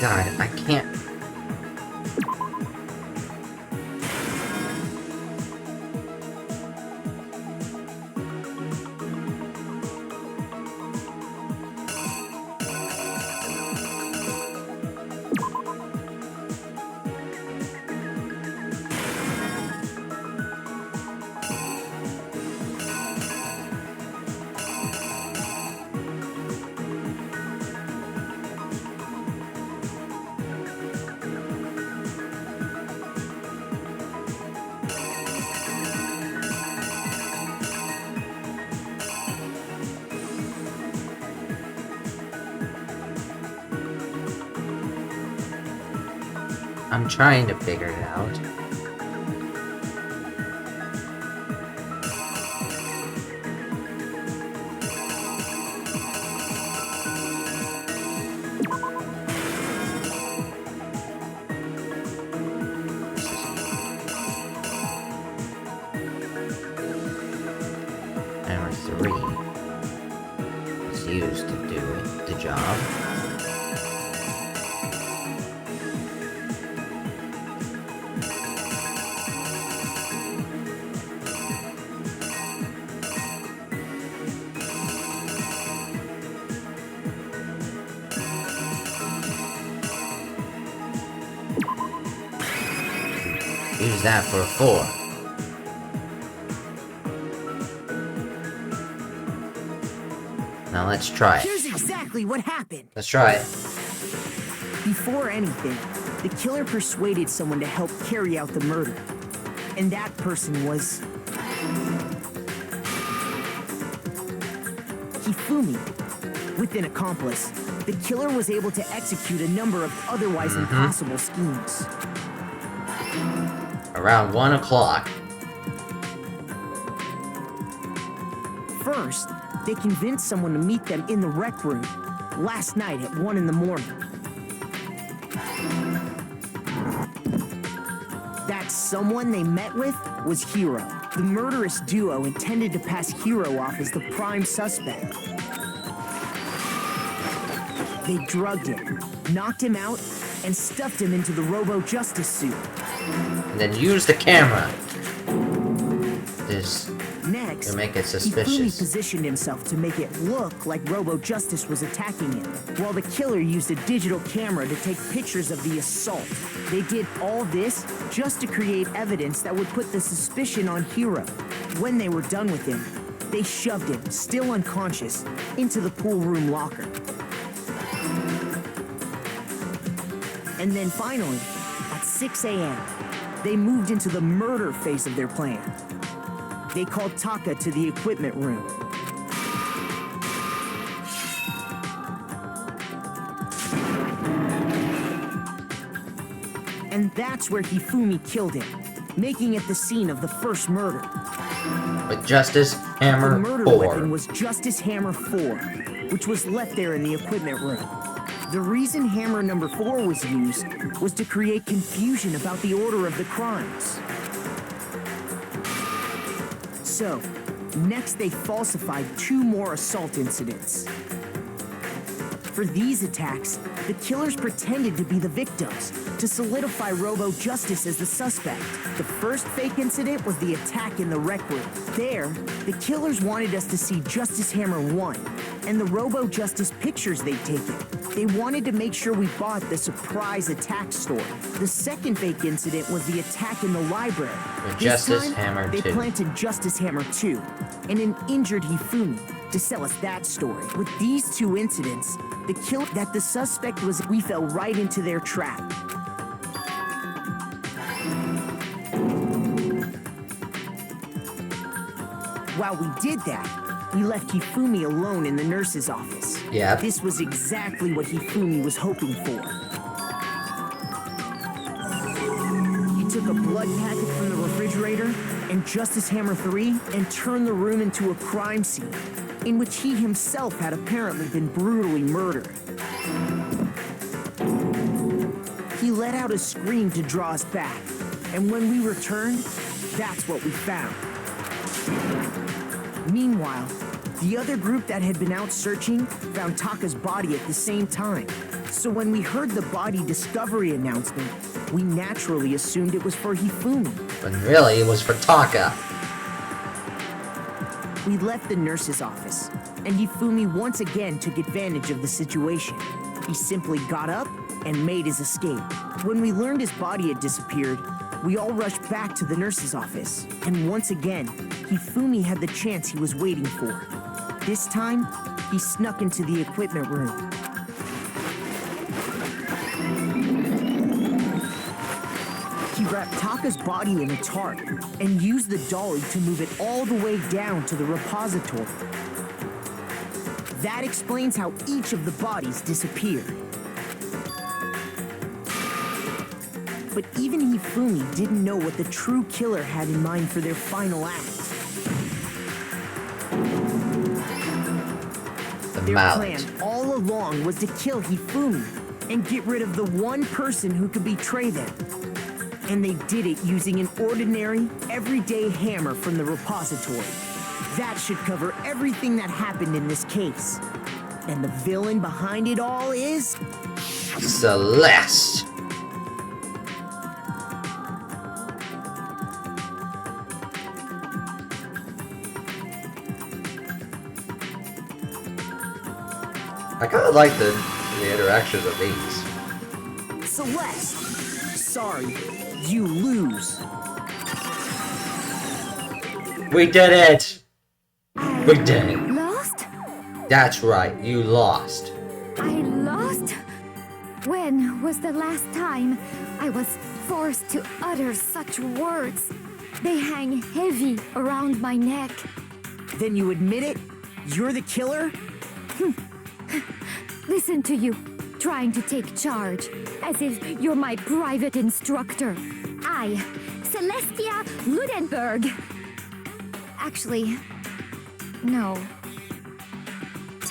God, I can't... I'm trying to figure it out. Hammer 3 is used to do it, the job. Use that for a 4. Now let's try it. Here's exactly what happened. Let's try it. Before anything, the killer persuaded someone to help carry out the murder. And that person was... Hifumi. With an accomplice, the killer was able to execute a number of otherwise impossible schemes. Around 1 o'clock. First, They convinced someone to meet them in the rec room last night at 1 in the morning. That someone they met with was Hiro. The murderous duo intended to pass Hiro off as the prime suspect. They drugged him, knocked him out, and stuffed him into the Robo Justice suit. And then use the camera. Next, to make it Hifumi suspicious. positioned himself to make it look like Robo Justice was attacking him, while the killer used a digital camera to take pictures of the assault. They did all this just to create evidence that would put the suspicion on Hiro. When they were done with him, they shoved him, still unconscious, into the pool room locker. And then finally, at 6 a.m., they moved into the murder phase of their plan. They called Taka to the equipment room. And that's where Hifumi killed him, making it the scene of the first murder. With Justice Hammer The murder 4. weapon was Justice Hammer 4, which was left there in the equipment room. The reason Hammer number 4 was used was to create confusion about the order of the crimes. So, next they falsified 2 more assault incidents. For these attacks, the killers pretended to be the victims to solidify Robo Justice as the suspect. The first fake incident was the attack in the rec room. There, the killers wanted us to see Justice Hammer 1 and the Robo Justice pictures they'd taken. They wanted to make sure we bought the surprise attack story. The second fake incident was the attack in the library. With This Justice time, Hammer they 2. planted Justice Hammer 2 and an injured Hifumi to sell us that story. With these 2 incidents, the kill that the suspect was, we fell right into their trap. While we did that, we left Hifumi alone in the nurse's office. Yeah. This was exactly what Hifumi was hoping for. He took a blood packet from the refrigerator and Justice Hammer 3 and turned the room into a crime scene in which he himself had apparently been brutally murdered. He let out a scream to draw us back, and when we returned, that's what we found. Meanwhile, the other group that had been out searching found Taka's body at the same time. So when we heard the body discovery announcement, we naturally assumed it was for Hifumi. When really it was for Taka. We left the nurse's office, and Hifumi once again took advantage of the situation. He simply got up and made his escape. When we learned his body had disappeared, we all rushed back to the nurse's office. And once again, Hifumi had the chance he was waiting for. This time, he snuck into the equipment room. He wrapped Taka's body in a tarp and used the dolly to move it all the way down to the repository. That explains how each of the bodies disappeared. But even Hifumi didn't know what the true killer had in mind for their final act. Their plan all along was to kill Hifumi and get rid of the one person who could betray them. And they did it using an ordinary, everyday hammer from the repository. That should cover everything that happened in this case. And the villain behind it all is... Celeste! I kind of like the interactions of these. Celeste! Sorry, you lose. We did it! We did it. Lost? That's right, you lost. I lost? When was the last time I was forced to utter such words? They hang heavy around my neck. Then you admit it? You're the killer? Listen to you, trying to take charge, as if you're my private instructor. I, Celestia Ludenberg. Actually, no.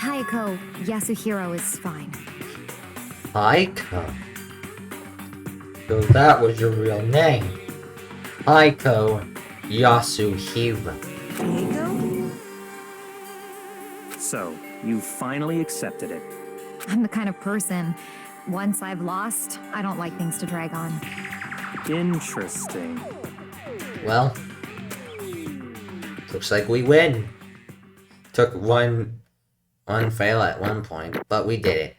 Taiko Yasuhiro is fine. Aiko. So that was your real name. Aiko Yasuhiro. So, you finally accepted it. I'm the kind of person, once I've lost, I don't like things to drag on. Interesting. Well, looks like we win. Took one fail at one point, but we did it.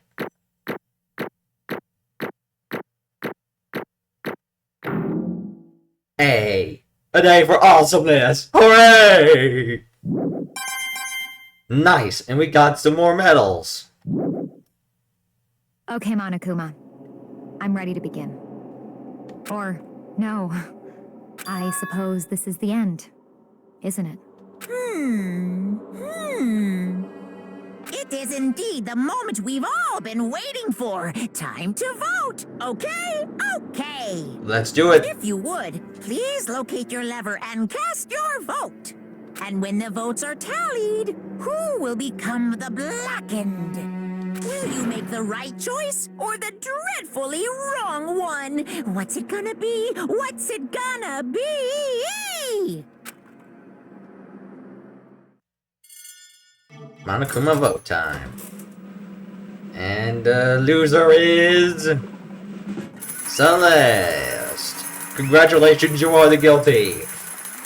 Hey, a day for awesomeness! Hooray! Nice, and we got some more medals. Okay, Monokuma. I'm ready to begin. Or, no. I suppose this is the end, isn't it? It is indeed the moment we've all been waiting for. Time to vote. Okay? Okay. Let's do it. If you would, please locate your lever and cast your vote. And when the votes are tallied, who will become the blackened? Will you make the right choice or the dreadfully wrong one? What's it gonna be? What's it gonna be? Monokuma vote time. And the loser is... Celeste. Congratulations, you are the guilty.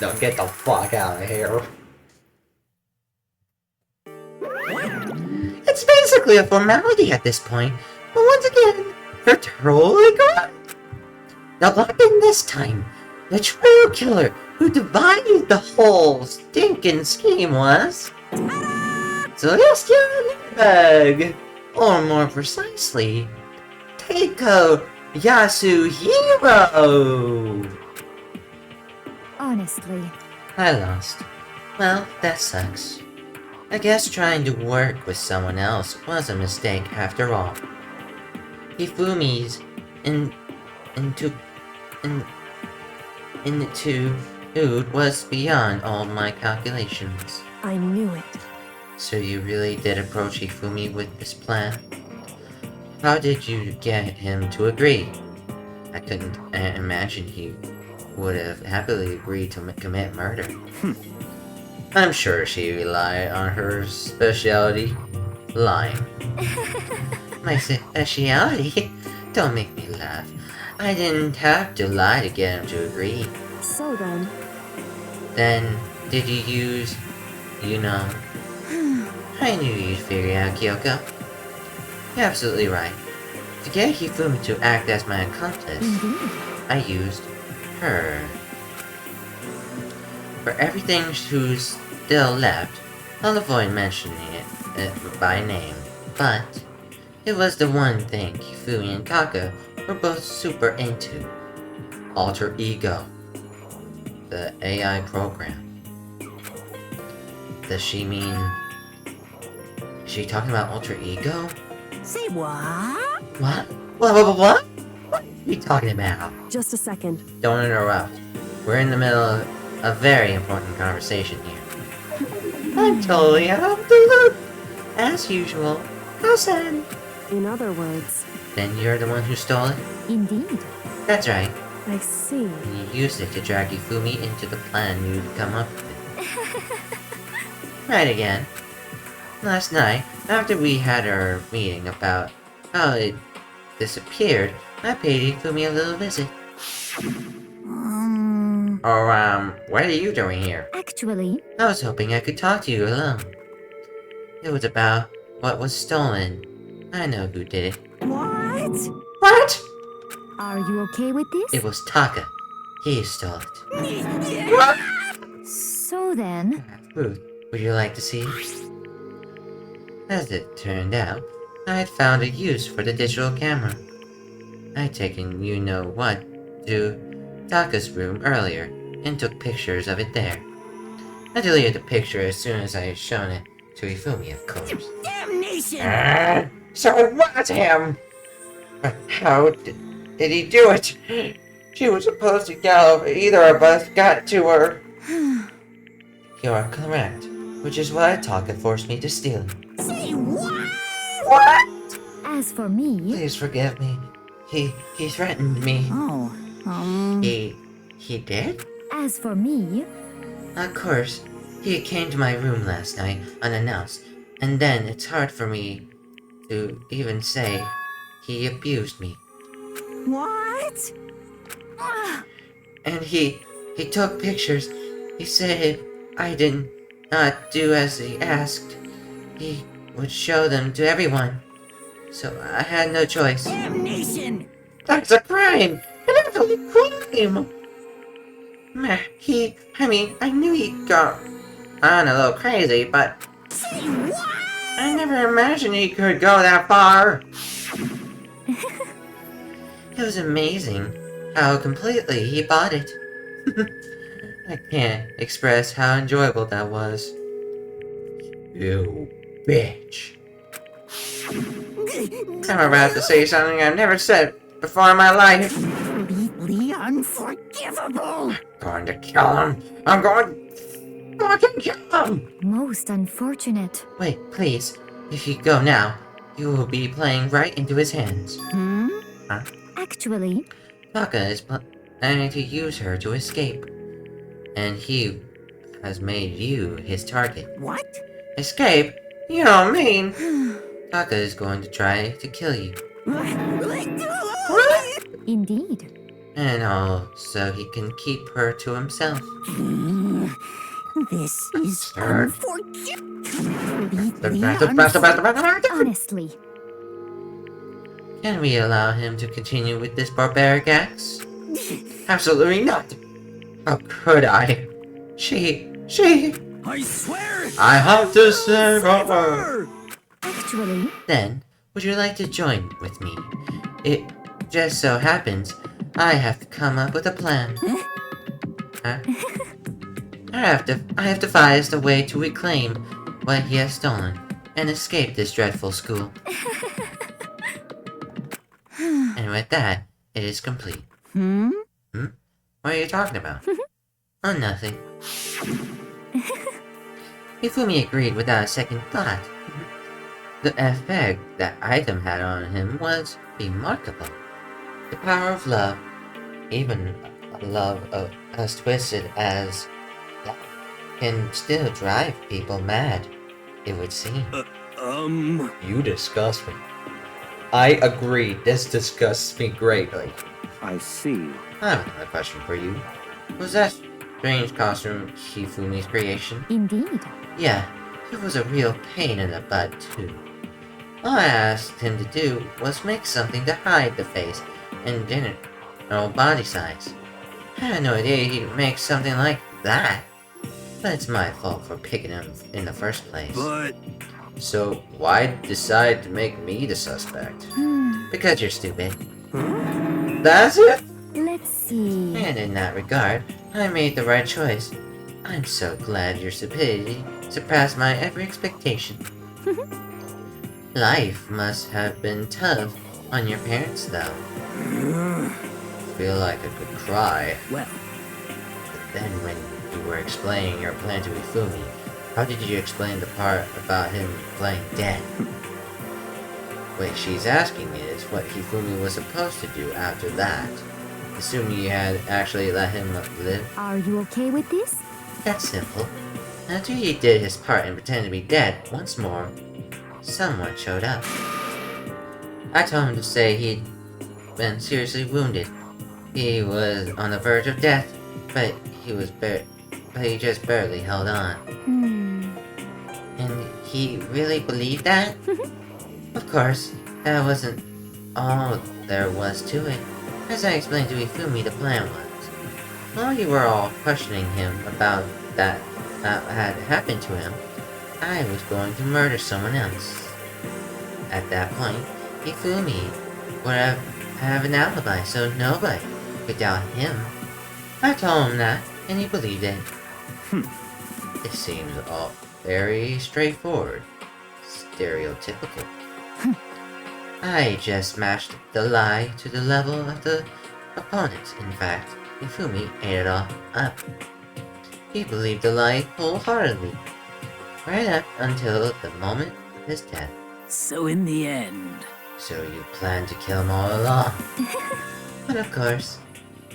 Now get the fuck out of here. It's basically a formality at this point, but once again, you're totally correct. Now lock in this time. The true killer who devised the whole stinking scheme was... Celestial Ladybug! Or more precisely, Taiko Yasuhiro! Honestly. I lost. Well, that sucks. I guess trying to work with someone else was a mistake after all. Hifumi's into was beyond all my calculations. I knew it. So you really did approach Hifumi with this plan? How did you get him to agree? I couldn't imagine he would have happily agreed to commit murder. I'm sure she relied on her specialty, lying. My specialty? Don't make me laugh. I didn't have to lie to get him to agree. So then... Then, did you use... you know... I knew you'd figure out, Kyoko. You're absolutely right. To get Hifumi to act as my accomplice, I used her. For everything who's still left, I'll avoid mentioning it by name, but it was the one thing Hifumi and Taka were both super into. Alter Ego. The AI program. Does she mean... is she talking about Alter Ego? Say what? What? What? What are you talking about? Just a second. Don't interrupt. We're in the middle of a very important conversation here. I'm totally out of the loop. As usual. How sad. In other words... Then you're the one who stole it? Indeed. That's right. I see. And you used it to drag Hifumi into the plan you'd come up with. Right again. Last night, after we had our meeting about how it disappeared, I paid Hifumi a little visit. What are you doing here? Actually... I was hoping I could talk to you alone. It was about what was stolen. I know who did it. What? What? Are you okay with this? It was Taka. He stole it. What? So then... Ruth, would you like to see? As it turned out, I had found a use for the digital camera. I'd taken you-know-what to Taka's room earlier and took pictures of it there. I deleted the picture as soon as I had shown it to Hifumi, of course. Damnation! So it was him! But how did he do it? She was supposed to yell if either of us got to her. You are correct, which is why Taka forced me to steal it. Say what? What? As for me, Please forgive me. He threatened me. Oh, He did? as for me, Of course. He came to my room last night unannounced, and then it's hard for me to even say he abused me. what? And he took pictures. He said if I did not do as he asked, he would show them to everyone. So I had no choice. Damnation! That's a crime! An absolute crime! Meh, I knew he got on a little crazy, but Say what? I never imagined he could go that far! It was amazing how completely he bought it. I can't express how enjoyable that was. You bitch. I'm about to say something I've never said before in my life. Completely unforgivable! Going to kill him. I'm going to fucking kill him! most unfortunate. Wait, please. If you go now, you will be playing right into his hands. Actually, Taka is planning to use her to escape. And he has made you his target. What? Escape? You don't mean... Taka is going to try to kill you. Let go! indeed. And all so he can keep her to himself. This is Sir. completely Honestly, Can we allow him to continue with this barbaric acts? Absolutely not. How could I? She... I swear! I have to save her! actually, Then, would you like to join with me? It just so happens I have to come up with a plan. Huh? I have devised a way to reclaim what he has stolen and escape this dreadful school. And with that, it is complete. What are you talking about? Oh, nothing. Ifumi agreed without a second thought. The effect that item had on him was remarkable. The power of love, even a love as twisted as that, can still drive people mad, it would seem. You disgust me. I agree, this disgusts me greatly. I see. I have another question for you. Was that strange costume Hifumi's creation? indeed. Yeah, he was a real pain in the butt, too. All I asked him to do was make something to hide the face and general body size. I had no idea he'd make something like that. But it's my fault for picking him in the first place. But So, why decide to make me the suspect? Because you're stupid. That's it? Let's see. And in that regard, I made the right choice. I'm so glad your stupidity surpassed my every expectation. Life must have been tough on your parents, though. Feel like I could cry. Well, But then when you were explaining your plan to Ifumi, how did you explain the part about him playing dead? What she's asking is what Hifumi was supposed to do after that. Assuming you had actually let him live. Are you okay with this? That's simple. After he did his part and pretended to be dead once more, someone showed up. I told him to say he'd been seriously wounded. He was on the verge of death, but he just barely held on. And he really believed that? Of course, that wasn't all there was to it. As I explained to Ifumi, the plan was, while you were all questioning him about that had happened to him, I was going to murder someone else. At that point, Ifumi would have an alibi, so nobody could doubt him. I told him that, and he believed it. It seems all very straightforward. Stereotypical. I just smashed the lie to the level of the opponent. In fact, Ifumi ate it all up. He believed the lie wholeheartedly, right up until the moment his death. So in the end... So you planned to kill him all along? But of course,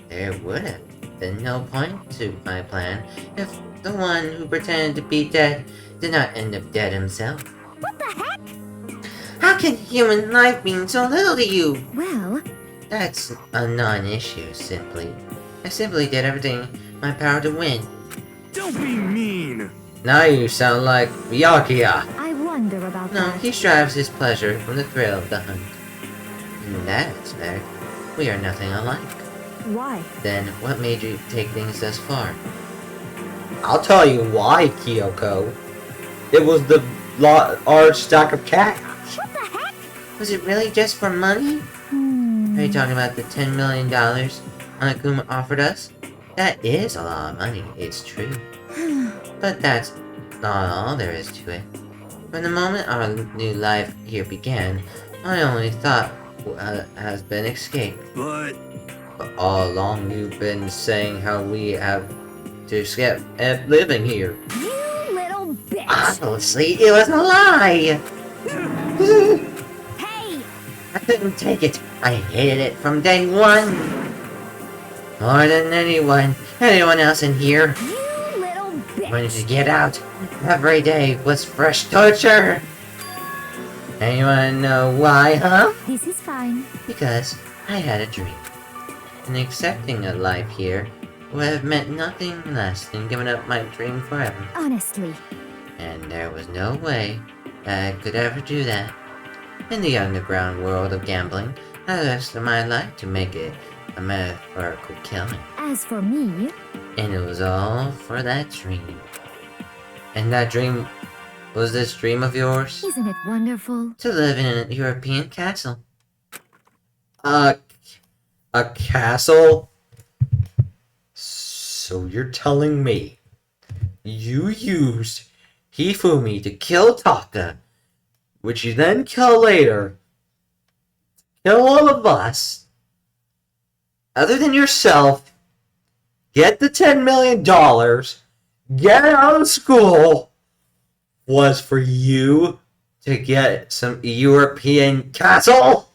there would have been no point to my plan if the one who pretended to be dead did not end up dead himself. What the heck? How can human life mean so little to you? Well, That's a non-issue, simply. I simply did everything in my power to win. Don't be mean! Now you sound like Byakuya. I wonder about No, that. he strives his pleasure from the thrill of the hunt. In that aspect, we are nothing alike. Why? Then, what made you take things thus far? I'll tell you why, Kyoko. It was the large stack of cash. What the heck? Was it really just for money? Are you talking about the $10 million Anakuma offered us? That is a lot of money, it's true. But that's not all there is to it. From the moment our new life here began, my only thought has been escape. But But all along you've been saying how we have to escape living here. You little bitch! Obviously, it was a lie! Hey! I couldn't take it. I hated it from day one. More than anyone else in here. You little bitch! When you get out, every day was fresh torture. And you wanna know why, huh? This is fine. Because I had a dream. And accepting a life here would have meant nothing less than giving up my dream forever. Honestly. And there was no way that I could ever do that. In the underground world of gambling, I risked my life to make it a metaphorical killing. As for me, And it was all for that dream. And that dream was this dream of yours? isn't it wonderful? To live in a European castle. A castle? So you're telling me you used Hifumi to kill Taka, which you then kill later, kill all of us, other than yourself, get the $10 million, get out of school, was for you to get some European castle?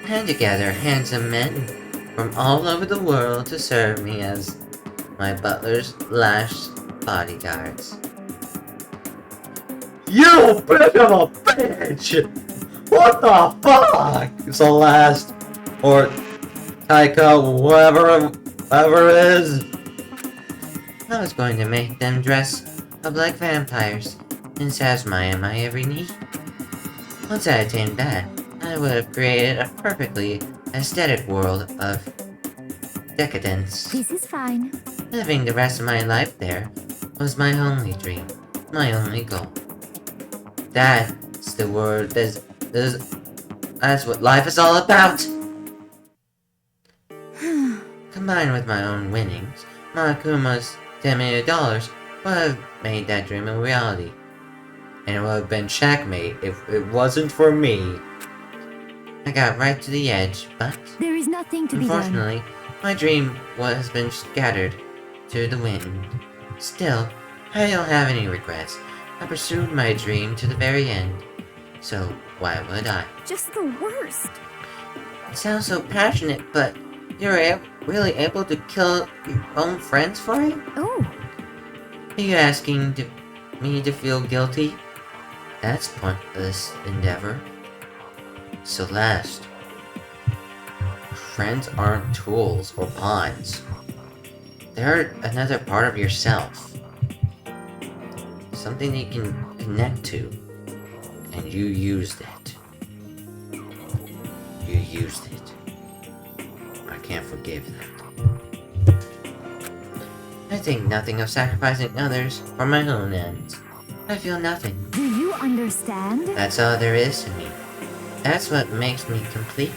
And together, handsome men from all over the world to serve me as my butlers / bodyguards. You bit of a bitch! What the fuck? Celeste, or Taika, whatever it is. I was going to make them dress up like vampires and satisfy my every need. Once I attained that, I would have created a perfectly aesthetic world of decadence. This is fine. Living the rest of my life there was my only dream, my only goal. That's the word, that's what life is all about! Combined with my own winnings, Monokuma's $10 million would have made that dream a reality. And it would have been checkmate if it wasn't for me. I got right to the edge, but There is nothing to be done. unfortunately, my dream has been scattered to the wind. Still, I don't have any regrets. I pursued my dream to the very end. So, why would I? Just the worst. It sounds so passionate, but you're really able to kill your own friends for it? Oh, Are you asking me to feel guilty? That's pointless endeavor. Celeste. Friends aren't tools or pawns. They're another part of yourself. Something you can connect to. And you used it. You used it. I can't forgive that. I think nothing of sacrificing others for my own ends. I feel nothing. do you understand? That's all there is to me. That's what makes me complete.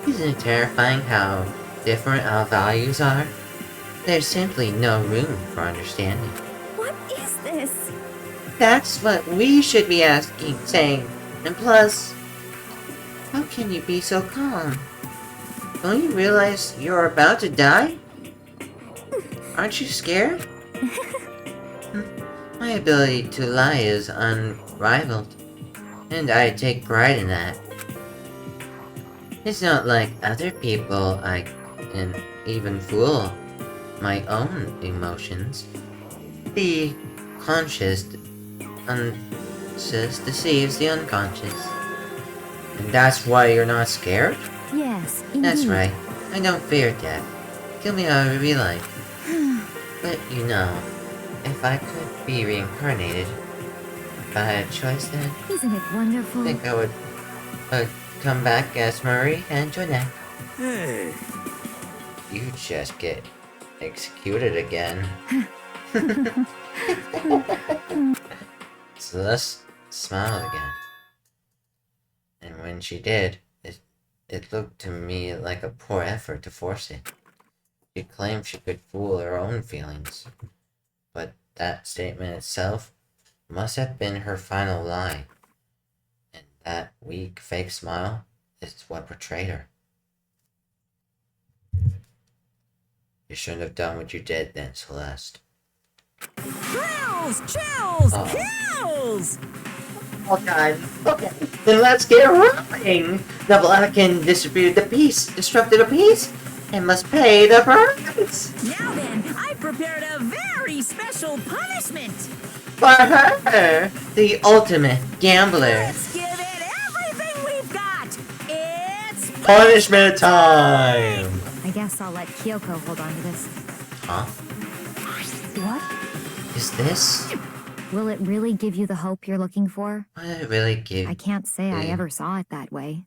Isn't it terrifying how different our values are? There's simply no room for understanding. What is this? That's what we should be saying. And plus, how can you be so calm? Don't you realize you're about to die? Aren't you scared? My ability to lie is unrivaled, and I take pride in that. It's not like other people I can even fool my own emotions. The conscious deceives the unconscious. And that's why you're not scared? Yes, indeed. That's right. I don't fear death. Kill me however you like. But you know, if I could be reincarnated, if I had a choice then, Isn't it wonderful? I think I would come back as Marie Antoinette. Hey, You just get executed again. Celeste smiled again. And when she did, it looked to me like a poor effort to force it. She claimed she could fool her own feelings. But that statement itself must have been her final lie. And that weak, fake smile is what betrayed her. You shouldn't have done what you did then, Celeste. Chills! Chills! Oh. Kills! Oh god, okay, then let's get rolling! The Blackened disrupted the peace, and must pay the price! Now then, I prepared a very special punishment! For her, the ultimate gambler. Let's give it everything we've got! It's Punishment time! I guess I'll let Kyoko hold on to this. Huh? What? Is this? Will it really give you the hope you're looking for? What did it really give I can't say I ever saw it that way.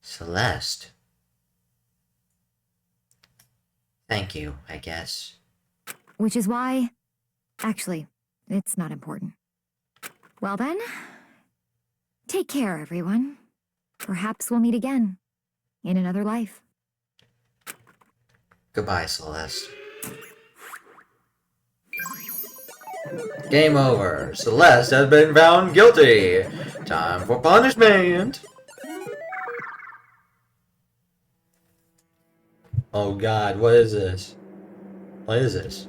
Celeste? Thank you, I guess. Which is why... Actually, it's not important. Well then, take care, everyone. Perhaps we'll meet again. In another life. Goodbye, Celeste. Game over. Celeste has been found guilty. Time for punishment. Oh god, what is this? What is this?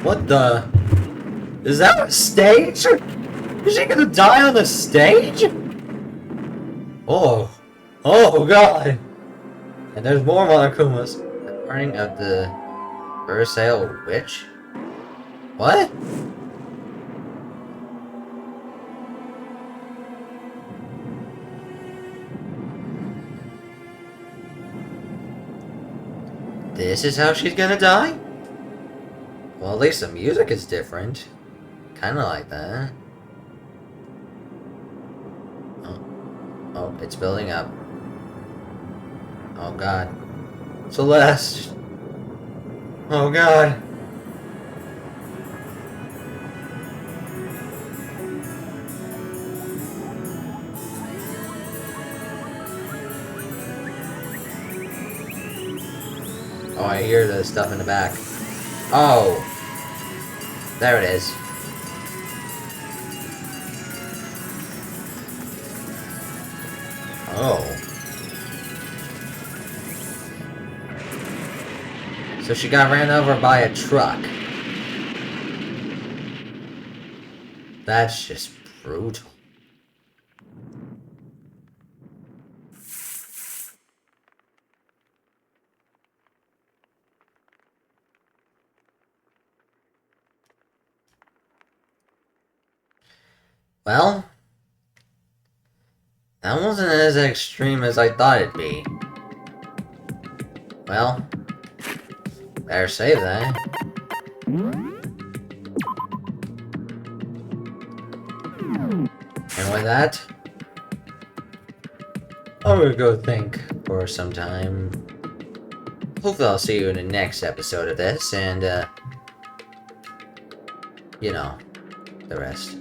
What the? Is that a stage? Is she gonna die on the stage? Oh. Oh god. And there's more Monokumas. The burning of the Ursail Witch? What? This is how she's gonna die? Well, at least the music is different. Kinda like that. Oh, it's building up. Oh god. Celeste! Oh god! Oh, I hear the stuff in the back. Oh! There it is. Oh. So she got ran over by a truck. That's just brutal. Well, that wasn't as extreme as I thought it'd be. Well, better save that. And with that, I'm gonna go think for some time. Hopefully I'll see you in the next episode of this, and, you know, the rest.